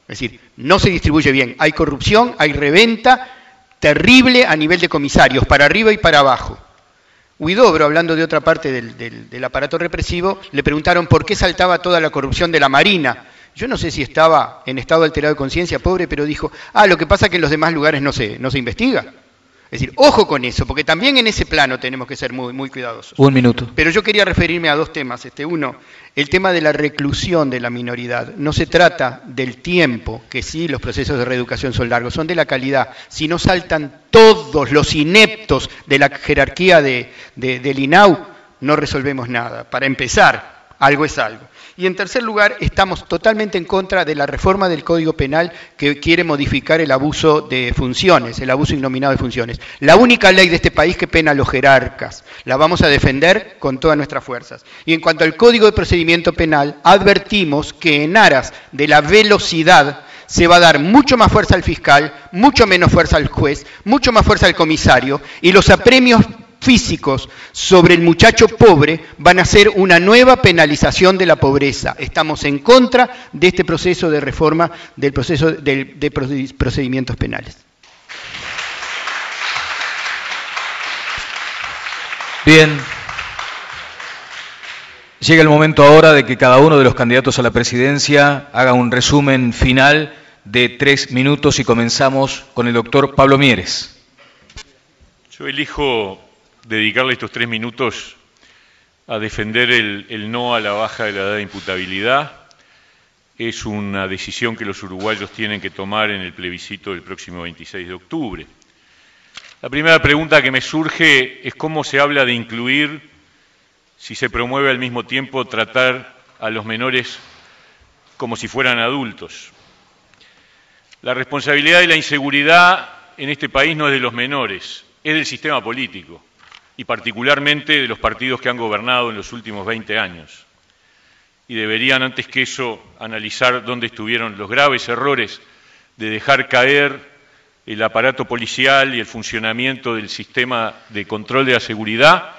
Es decir, no se distribuye bien. Hay corrupción, hay reventa terrible a nivel de comisarios, para arriba y para abajo. Huidobro, hablando de otra parte del aparato represivo, le preguntaron por qué saltaba toda la corrupción de la Marina. Yo no sé si estaba en estado alterado de conciencia, pobre, pero dijo, lo que pasa es que en los demás lugares no se investiga. Es decir, ojo con eso, porque también en ese plano tenemos que ser muy, muy cuidadosos.
Un minuto.
Pero yo quería referirme a dos temas. Uno, el tema de la reclusión de la minoridad. No se trata del tiempo, que sí, los procesos de reeducación son largos, son de la calidad. Si no saltan todos los ineptos de la jerarquía del INAU, no resolvemos nada. Para empezar, algo es algo. Y en tercer lugar, estamos totalmente en contra de la reforma del Código Penal que quiere modificar el abuso de funciones, el abuso innominado de funciones. La única ley de este país que pena a los jerarcas. La vamos a defender con todas nuestras fuerzas. Y en cuanto al Código de Procedimiento Penal, advertimos que en aras de la velocidad se va a dar mucho más fuerza al fiscal, mucho menos fuerza al juez, mucho más fuerza al comisario, y los apremios físicos sobre el muchacho pobre van a ser una nueva penalización de la pobreza. Estamos en contra de este proceso de reforma del proceso de procedimientos penales.
Bien. Llega el momento ahora de que cada uno de los candidatos a la presidencia haga un resumen final de 3 minutos y comenzamos con el doctor Pablo Mieres.
Yo elijo dedicarle estos 3 minutos a defender el no a la baja de la edad de imputabilidad. Es una decisión que los uruguayos tienen que tomar en el plebiscito del próximo 26 de octubre. La primera pregunta que me surge es cómo se habla de incluir si se promueve al mismo tiempo tratar a los menores como si fueran adultos. La responsabilidad de la inseguridad en este país no es de los menores, es del sistema político, y particularmente de los partidos que han gobernado en los últimos 20 años. Y deberían, antes que eso, analizar dónde estuvieron los graves errores de dejar caer el aparato policial y el funcionamiento del sistema de control de la seguridad,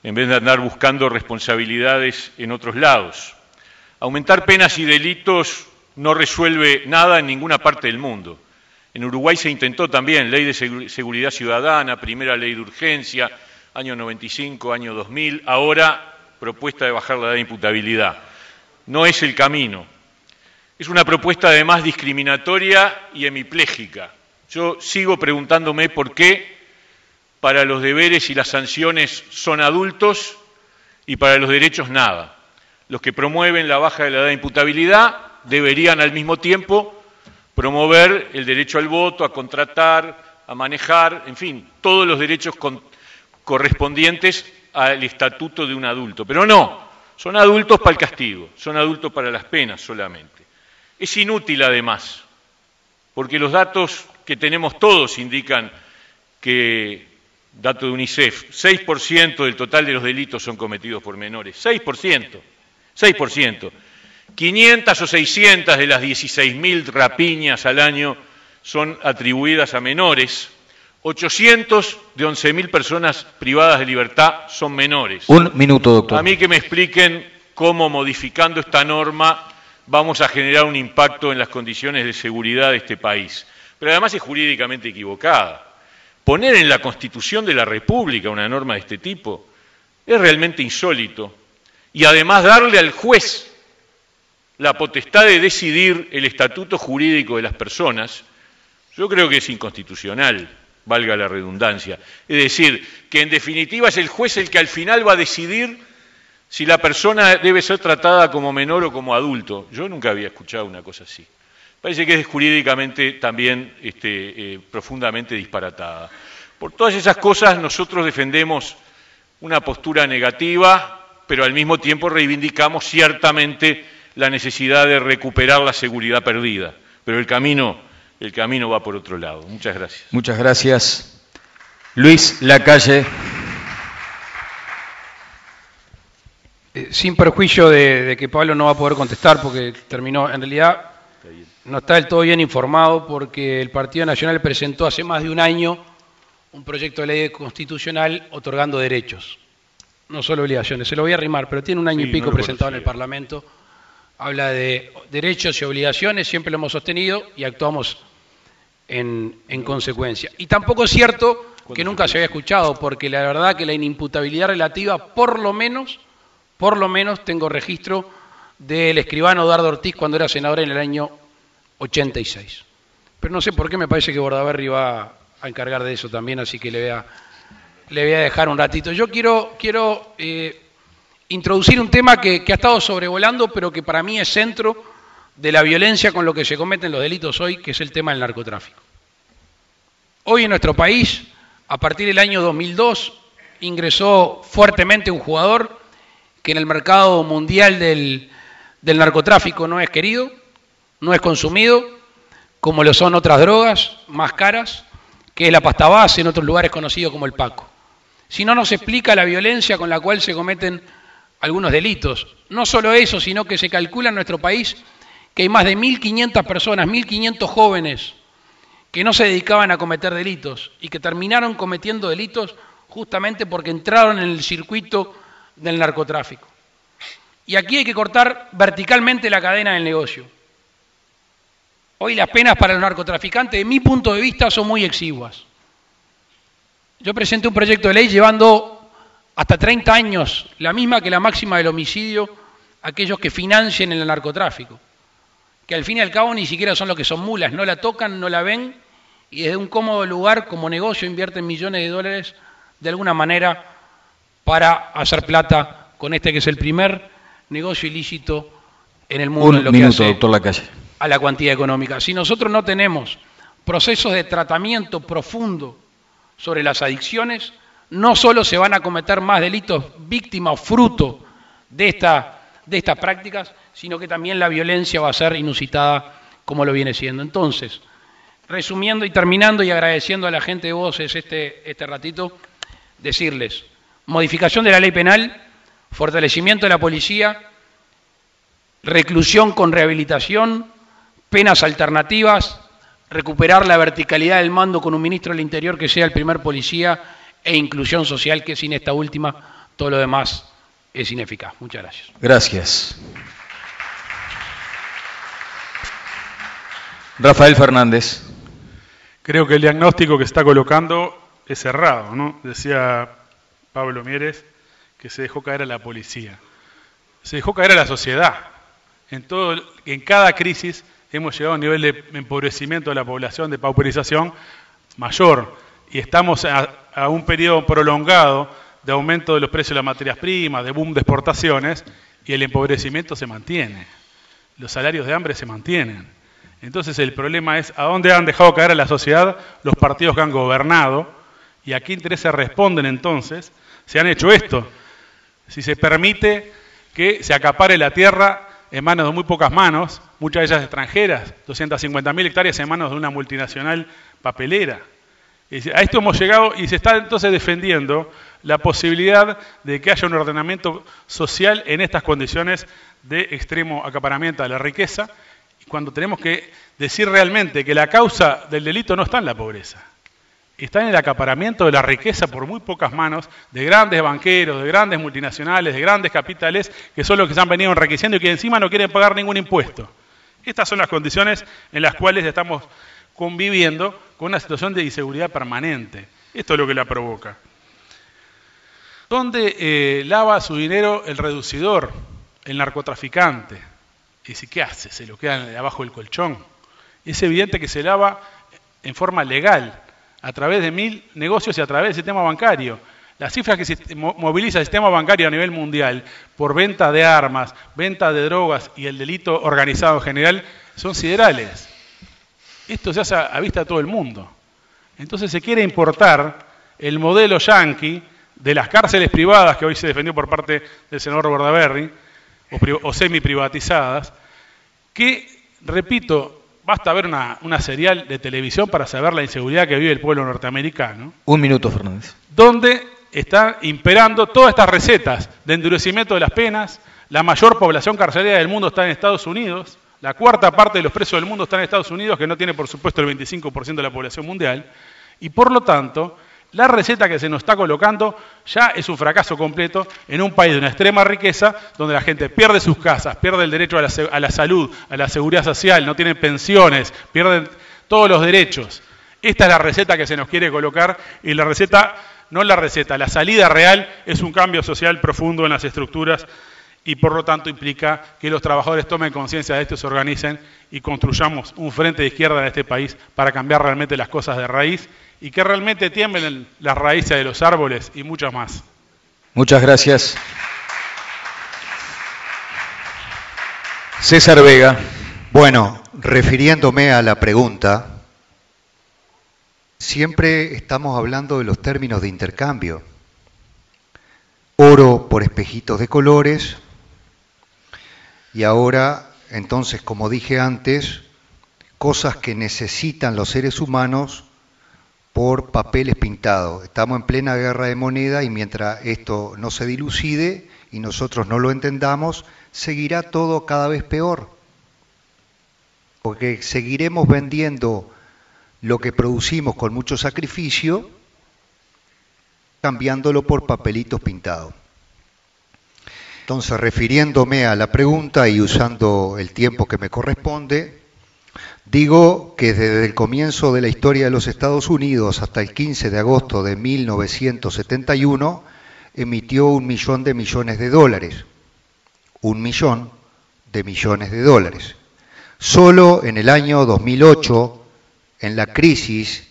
en vez de andar buscando responsabilidades en otros lados. Aumentar penas y delitos no resuelve nada en ninguna parte del mundo. En Uruguay se intentó también ley de seguridad ciudadana, primera ley de urgencia, año 95, año 2000, ahora propuesta de bajar la edad de imputabilidad. No es el camino. Es una propuesta además discriminatoria y hemipléjica. Yo sigo preguntándome por qué para los deberes y las sanciones son adultos y para los derechos nada. Los que promueven la baja de la edad de imputabilidad deberían al mismo tiempo promover el derecho al voto, a contratar, a manejar, en fin, todos los derechos correspondientes al estatuto de un adulto. Pero no, son adultos para el castigo, son adultos para las penas solamente. Es inútil además, porque los datos que tenemos todos indican que, dato de UNICEF, 6% del total de los delitos son cometidos por menores, 6%. 500 o 600 de las 16.000 rapiñas al año son atribuidas a menores. 800 de 11.000 personas privadas de libertad son menores.
Un minuto, doctor.
A mí que me expliquen cómo modificando esta norma vamos a generar un impacto en las condiciones de seguridad de este país. Pero además es jurídicamente equivocada, poner en la Constitución de la República una norma de este tipo es realmente insólito. Y además darle al juez la potestad de decidir el estatuto jurídico de las personas, yo creo que es inconstitucional, valga la redundancia. Es decir, que en definitiva es el juez el que al final va a decidir si la persona debe ser tratada como menor o como adulto. Yo nunca había escuchado una cosa así. Parece que es jurídicamente también profundamente disparatada. Por todas esas cosas nosotros defendemos una postura negativa, pero al mismo tiempo reivindicamos ciertamente la necesidad de recuperar la seguridad perdida. Pero el camino va por otro lado. Muchas gracias.
Muchas gracias. Luis Lacalle.
Sin perjuicio de que Pablo no va a poder contestar porque terminó, en realidad no está del todo bien informado porque el Partido Nacional presentó hace más de un año un proyecto de ley constitucional otorgando derechos, no solo obligaciones. Se lo voy a arrimar, pero tiene un año y pico presentado en el Parlamento. Habla de derechos y obligaciones, siempre lo hemos sostenido y actuamos en consecuencia. Y tampoco es cierto que nunca se había escuchado, porque la verdad que la inimputabilidad relativa, por lo menos tengo registro del escribano Eduardo Ortiz cuando era senador en el año 86. Pero no sé por qué me parece que Bordaberry va a encargar de eso también, así que le voy a dejar un ratito. Yo quiero introducir un tema que ha estado sobrevolando, pero que para mí es centro de la violencia con lo que se cometen los delitos hoy, que es el tema del narcotráfico. Hoy en nuestro país, a partir del año 2002, ingresó fuertemente un jugador que en el mercado mundial del narcotráfico no es querido, no es consumido, como lo son otras drogas más caras, que es la pasta base, en otros lugares conocido como el Paco. Si no, nos explica la violencia con la cual se cometen algunos delitos. No solo eso, sino que se calcula en nuestro país que hay más de 1.500 personas, 1.500 jóvenes que no se dedicaban a cometer delitos y que terminaron cometiendo delitos justamente porque entraron en el circuito del narcotráfico. Y aquí hay que cortar verticalmente la cadena del negocio. Hoy las penas para los narcotraficantes, de mi punto de vista, son muy exiguas. Yo presenté un proyecto de ley llevando hasta 30 años, la misma que la máxima del homicidio, aquellos que financien el narcotráfico, que al fin y al cabo ni siquiera son los que son mulas, no la tocan, no la ven, y desde un cómodo lugar como negocio invierten millones de dólares de alguna manera para hacer plata con este que es el primer negocio ilícito en el mundo.
Un minuto, doctor Lacalle.
A la cuantía económica. Si nosotros no tenemos procesos de tratamiento profundo sobre las adicciones, no solo se van a cometer más delitos víctima o fruto de estas prácticas, sino que también la violencia va a ser inusitada como lo viene siendo. Entonces, resumiendo y terminando y agradeciendo a la gente de Voces este ratito, decirles, modificación de la ley penal, fortalecimiento de la policía, reclusión con rehabilitación, penas alternativas, recuperar la verticalidad del mando con un ministro del Interior que sea el primer policía e inclusión social, que sin esta última todo lo demás es ineficaz. Muchas gracias.
Gracias. Rafael Fernández.
Creo que el diagnóstico que está colocando es errado, ¿no? Decía Pablo Mieres que se dejó caer a la policía. Se dejó caer a la sociedad. En cada crisis hemos llegado a un nivel de empobrecimiento de la población, de pauperización mayor, y estamos a un periodo prolongado de aumento de los precios de las materias primas, de boom de exportaciones, y el empobrecimiento se mantiene. Los salarios de hambre se mantienen. Entonces el problema es a dónde han dejado caer a la sociedad los partidos que han gobernado y a qué intereses responden entonces si han hecho esto. Si se permite que se acapare la tierra en manos de muy pocas manos, muchas de ellas extranjeras, 250.000 hectáreas en manos de una multinacional papelera. A esto hemos llegado y se está entonces defendiendo la posibilidad de que haya un ordenamiento social en estas condiciones de extremo acaparamiento de la riqueza, cuando tenemos que decir realmente que la causa del delito no está en la pobreza, está en el acaparamiento de la riqueza por muy pocas manos de grandes banqueros, de grandes multinacionales, de grandes capitales, que son los que se han venido enriqueciendo y que encima no quieren pagar ningún impuesto. Estas son las condiciones en las cuales estamos conviviendo con una situación de inseguridad permanente. Esto es lo que la provoca. ¿Dónde lava su dinero el reducidor, el narcotraficante? Y si, ¿qué hace? ¿Se lo queda abajo del colchón? Es evidente que se lava en forma legal, a través de 1000 negocios y a través del sistema bancario. Las cifras que se moviliza el sistema bancario a nivel mundial por venta de armas, venta de drogas y el delito organizado en general son siderales. Esto se hace a vista de todo el mundo. Entonces se quiere importar el modelo yanqui de las cárceles privadas que hoy se defendió por parte del senador Bordaberry, o semi-privatizadas, que, repito, basta ver una serial de televisión para saber la inseguridad que vive el pueblo norteamericano.
Un minuto, Fernández.
Donde están imperando todas estas recetas de endurecimiento de las penas. La mayor población carcelaria del mundo está en Estados Unidos. La cuarta parte de los presos del mundo está en Estados Unidos, que no tiene, por supuesto, el 25% de la población mundial. Y, por lo tanto, la receta que se nos está colocando ya es un fracaso completo en un país de una extrema riqueza, donde la gente pierde sus casas, pierde el derecho a la salud, a la seguridad social, no tienen pensiones, pierden todos los derechos. Esta es la receta que se nos quiere colocar, y la receta, no la receta, la salida real es un cambio social profundo en las estructuras, y por lo tanto implica que los trabajadores tomen conciencia de esto, se organicen y construyamos un frente de izquierda en este país para cambiar realmente las cosas de raíz y que realmente tiemblen las raíces de los árboles y muchas más.
Muchas gracias. César Vega.
Bueno, refiriéndome a la pregunta, siempre estamos hablando de los términos de intercambio. Oro por espejitos de colores, y ahora, entonces, como dije antes, cosas que necesitan los seres humanos por papeles pintados. Estamos en plena guerra de moneda y mientras esto no se dilucide y nosotros no lo entendamos, seguirá todo cada vez peor. Porque seguiremos vendiendo lo que producimos con mucho sacrificio, cambiándolo por papelitos pintados. Entonces, refiriéndome a la pregunta y usando el tiempo que me corresponde, digo que desde el comienzo de la historia de los Estados Unidos hasta el 15 de agosto de 1971, emitió 1 millón de millones de dólares. 1 millón de millones de dólares. Solo en el año 2008, en la crisis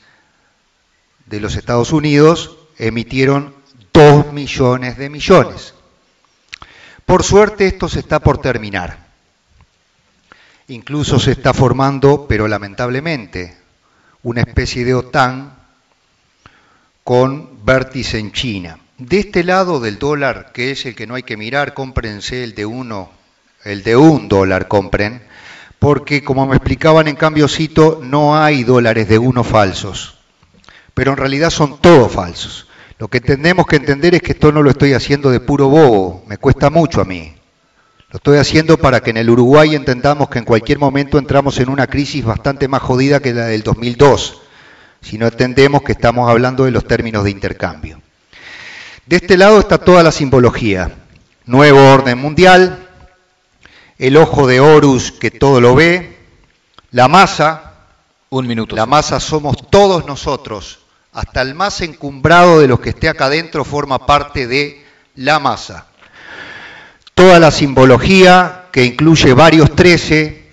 de los Estados Unidos, emitieron 2 millones de millones. Por suerte esto se está por terminar. Incluso se está formando, pero lamentablemente, una especie de OTAN con vértice en China. De este lado del dólar, que es el que no hay que mirar, cómprense el de $1, compren, porque como me explicaban en Cambiocito, no hay dólares de 1 falsos, pero en realidad son todos falsos. Lo que tenemos que entender es que esto no lo estoy haciendo de puro bobo, me cuesta mucho a mí. Lo estoy haciendo para que en el Uruguay entendamos que en cualquier momento entramos en una crisis bastante más jodida que la del 2002, si no entendemos que estamos hablando de los términos de intercambio. De este lado está toda la simbología. Nuevo orden mundial, el ojo de Horus que todo lo ve, la masa.
1 minuto.
La masa somos todos nosotros. Hasta el más encumbrado de los que esté acá adentro forma parte de la masa. Toda la simbología que incluye varios 13,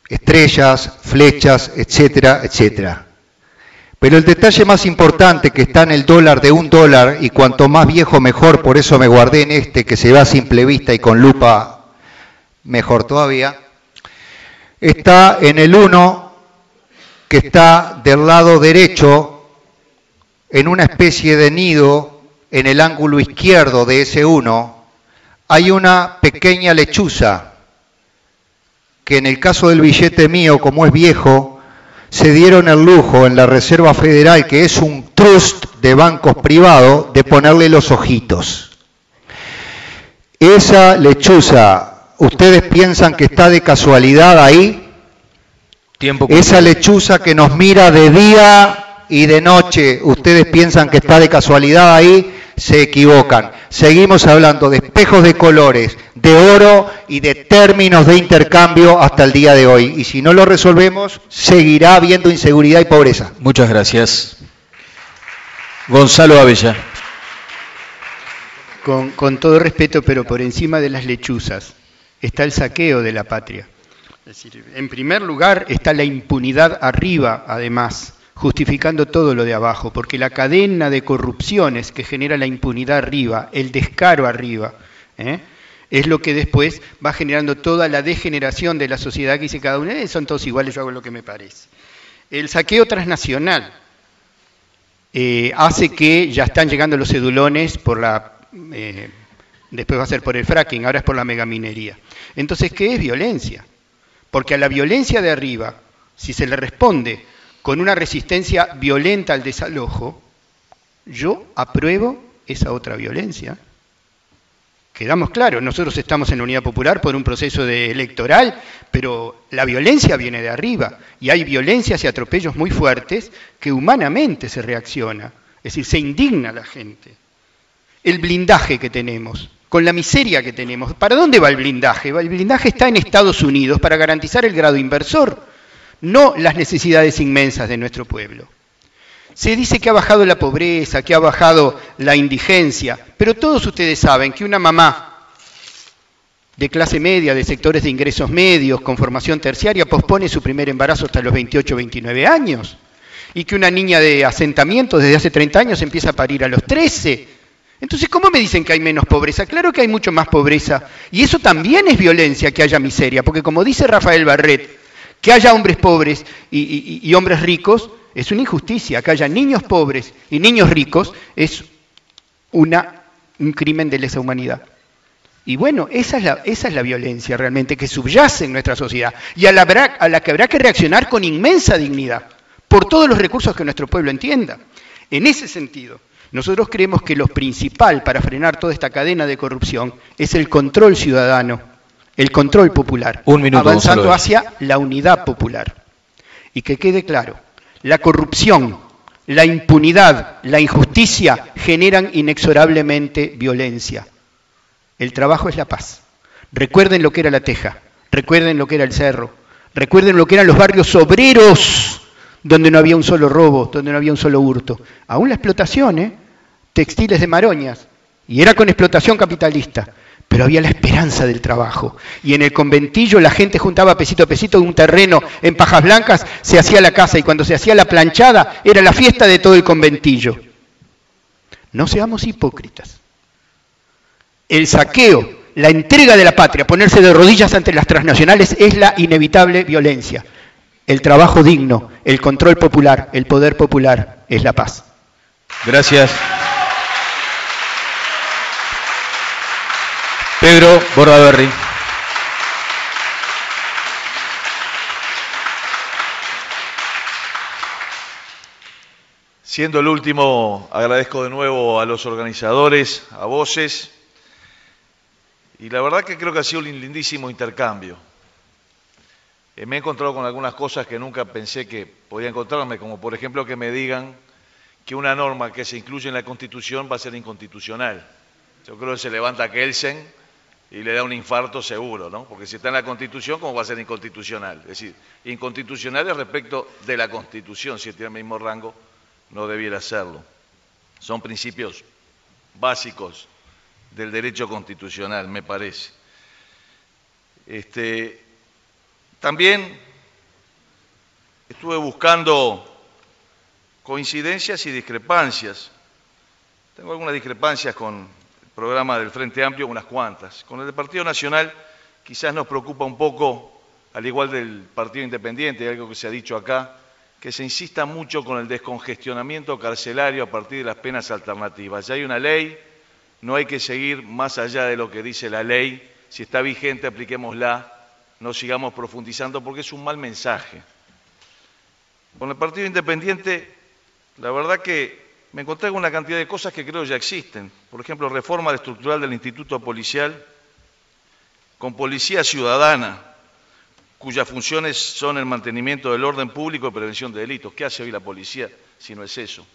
estrellas, flechas, etcétera, etcétera. Pero el detalle más importante que está en el dólar de $1, y cuanto más viejo mejor, por eso me guardé en este que se ve a simple vista y con lupa mejor todavía, está en el 1 que está del lado derecho, en una especie de nido en el ángulo izquierdo de ese 1, hay una pequeña lechuza, que en el caso del billete mío, como es viejo, se dieron el lujo en la Reserva Federal, que es un trust de bancos privados, de ponerle los ojitos. Esa lechuza, ¿ustedes piensan que está de casualidad ahí? Esa lechuza que nos mira de día y de noche, ¿ustedes piensan que está de casualidad ahí? Se equivocan. Seguimos hablando de espejos de colores, de oro y de términos de intercambio hasta el día de hoy. Y si no lo resolvemos, seguirá habiendo inseguridad y pobreza.
Muchas gracias. Gonzalo Abella.
Con todo respeto, pero por encima de las lechuzas está el saqueo de la patria. Es decir, en primer lugar está la impunidad arriba, además, justificando todo lo de abajo, porque la cadena de corrupciones que genera la impunidad arriba, el descaro arriba, es lo que después va generando toda la degeneración de la sociedad que dice cada uno, son todos iguales, yo hago lo que me parece. El saqueo transnacional hace que ya están llegando los cedulones por la... después va a ser por el fracking, ahora es por la megaminería. Entonces, ¿qué es violencia? Porque a la violencia de arriba, si se le responde con una resistencia violenta al desalojo, yo apruebo esa otra violencia. Quedamos claros, nosotros estamos en la Unidad Popular por un proceso electoral, pero la violencia viene de arriba, y hay violencias y atropellos muy fuertes que humanamente se reacciona, es decir, se indigna la gente. El blindaje que tenemos, con la miseria que tenemos. ¿Para dónde va el blindaje? El blindaje está en Estados Unidos para garantizar el grado inversor, no las necesidades inmensas de nuestro pueblo. Se dice que ha bajado la pobreza, que ha bajado la indigencia, pero todos ustedes saben que una mamá de clase media, de sectores de ingresos medios, con formación terciaria, pospone su primer embarazo hasta los 28 o 29 años, y que una niña de asentamiento desde hace 30 años empieza a parir a los 13. Entonces, ¿cómo me dicen que hay menos pobreza? Claro que hay mucho más pobreza. Y eso también es violencia, que haya miseria. Porque como dice Rafael Barret, que haya hombres pobres y hombres ricos es una injusticia. Que haya niños pobres y niños ricos es un crimen de lesa humanidad. Y bueno, esa es la violencia realmente que subyace en nuestra sociedad. Y a la que habrá que reaccionar con inmensa dignidad, por todos los recursos que nuestro pueblo entienda. En ese sentido, nosotros creemos que lo principal para frenar toda esta cadena de corrupción es el control ciudadano, el control popular, avanzando hacia la unidad popular. Y que quede claro, la corrupción, la impunidad, la injusticia generan inexorablemente violencia. El trabajo es la paz. Recuerden lo que era La Teja, recuerden lo que era el Cerro, recuerden lo que eran los barrios obreros, donde no había un solo robo, donde no había un solo hurto. Aún la explotación, textiles de Maroñas, y era con explotación capitalista, pero había la esperanza del trabajo. Y en el conventillo la gente juntaba pesito a pesito un terreno en Pajas Blancas, se hacía la casa, y cuando se hacía la planchada era la fiesta de todo el conventillo. No seamos hipócritas. El saqueo, la entrega de la patria, ponerse de rodillas ante las transnacionales es la inevitable violencia. El trabajo digno, el control popular, el poder popular es la paz.
Gracias. Pedro Bordaberry.
Siendo el último, agradezco de nuevo a los organizadores, a Voces, y la verdad que creo que ha sido un lindísimo intercambio. Me he encontrado con algunas cosas que nunca pensé que podía encontrarme, como por ejemplo que me digan que una norma que se incluye en la Constitución va a ser inconstitucional. Yo creo que se levanta Kelsen y le da un infarto seguro, ¿no? Porque si está en la Constitución, ¿cómo va a ser inconstitucional? Es decir, inconstitucional es respecto de la Constitución, si tiene el mismo rango, no debiera serlo. Son principios básicos del derecho constitucional, me parece. También estuve buscando coincidencias y discrepancias. Tengo algunas discrepancias con el programa del Frente Amplio, unas cuantas. Con el del Partido Nacional quizás nos preocupa un poco, al igual del Partido Independiente, algo que se ha dicho acá, que se insista mucho con el descongestionamiento carcelario a partir de las penas alternativas. Ya hay una ley, no hay que seguir más allá de lo que dice la ley. Si está vigente, apliquémosla. No sigamos profundizando porque es un mal mensaje. Con el Partido Independiente, la verdad que me encontré con una cantidad de cosas que creo ya existen. Por ejemplo, reforma estructural del Instituto Policial, con policía ciudadana, cuyas funciones son el mantenimiento del orden público y prevención de delitos. ¿Qué hace hoy la policía si no es eso?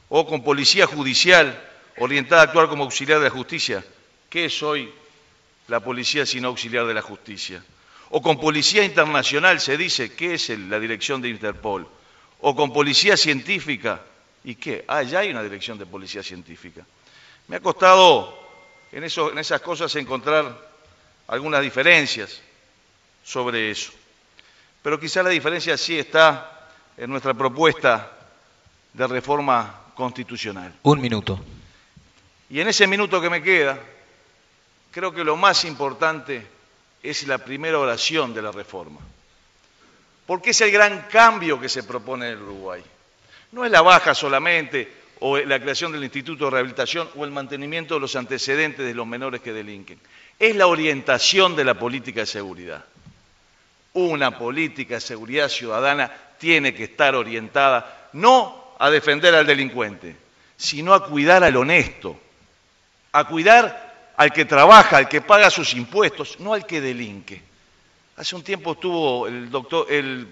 O con policía judicial, orientada a actuar como auxiliar de la justicia. ¿Qué es hoy la policía sino auxiliar de la justicia? O con policía internacional, se dice, ¿qué es la dirección de Interpol? O con policía científica, ¿Y qué? Ah, ya hay una dirección de policía científica. Me ha costado en esas cosas encontrar algunas diferencias sobre eso. Pero quizá la diferencia sí está en nuestra propuesta de reforma constitucional.
1 minuto.
Y en ese minuto que me queda, creo que lo más importante es la primera oración de la reforma. Porque es el gran cambio que se propone en el Uruguay. No es la baja solamente, o la creación del Instituto de Rehabilitación, o el mantenimiento de los antecedentes de los menores que delinquen. Es la orientación de la política de seguridad. Una política de seguridad ciudadana tiene que estar orientada no a defender al delincuente, sino a cuidar al honesto, a cuidar al que trabaja, al que paga sus impuestos, no al que delinque. Hace un tiempo estuvo el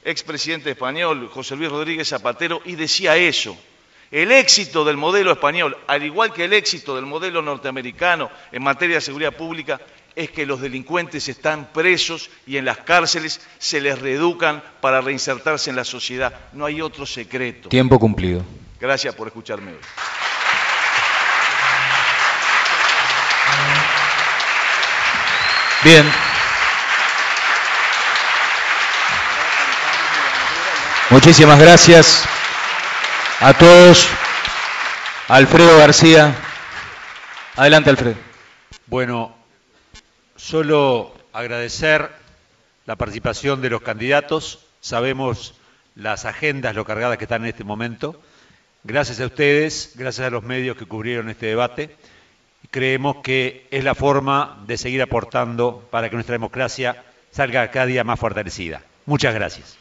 expresidente español, José Luis Rodríguez Zapatero, y decía eso. El éxito del modelo español, al igual que el éxito del modelo norteamericano en materia de seguridad pública, es que los delincuentes están presos y en las cárceles se les reeducan para reinsertarse en la sociedad. No hay otro secreto.
Tiempo cumplido.
Gracias por escucharme hoy.
Bien. Muchísimas gracias a todos. Alfredo García. Adelante, Alfredo.
Bueno, solo agradecer la participación de los candidatos. Sabemos las agendas, lo cargadas que están en este momento. Gracias a ustedes, gracias a los medios que cubrieron este debate. Creemos que es la forma de seguir aportando para que nuestra democracia salga cada día más fortalecida. Muchas gracias.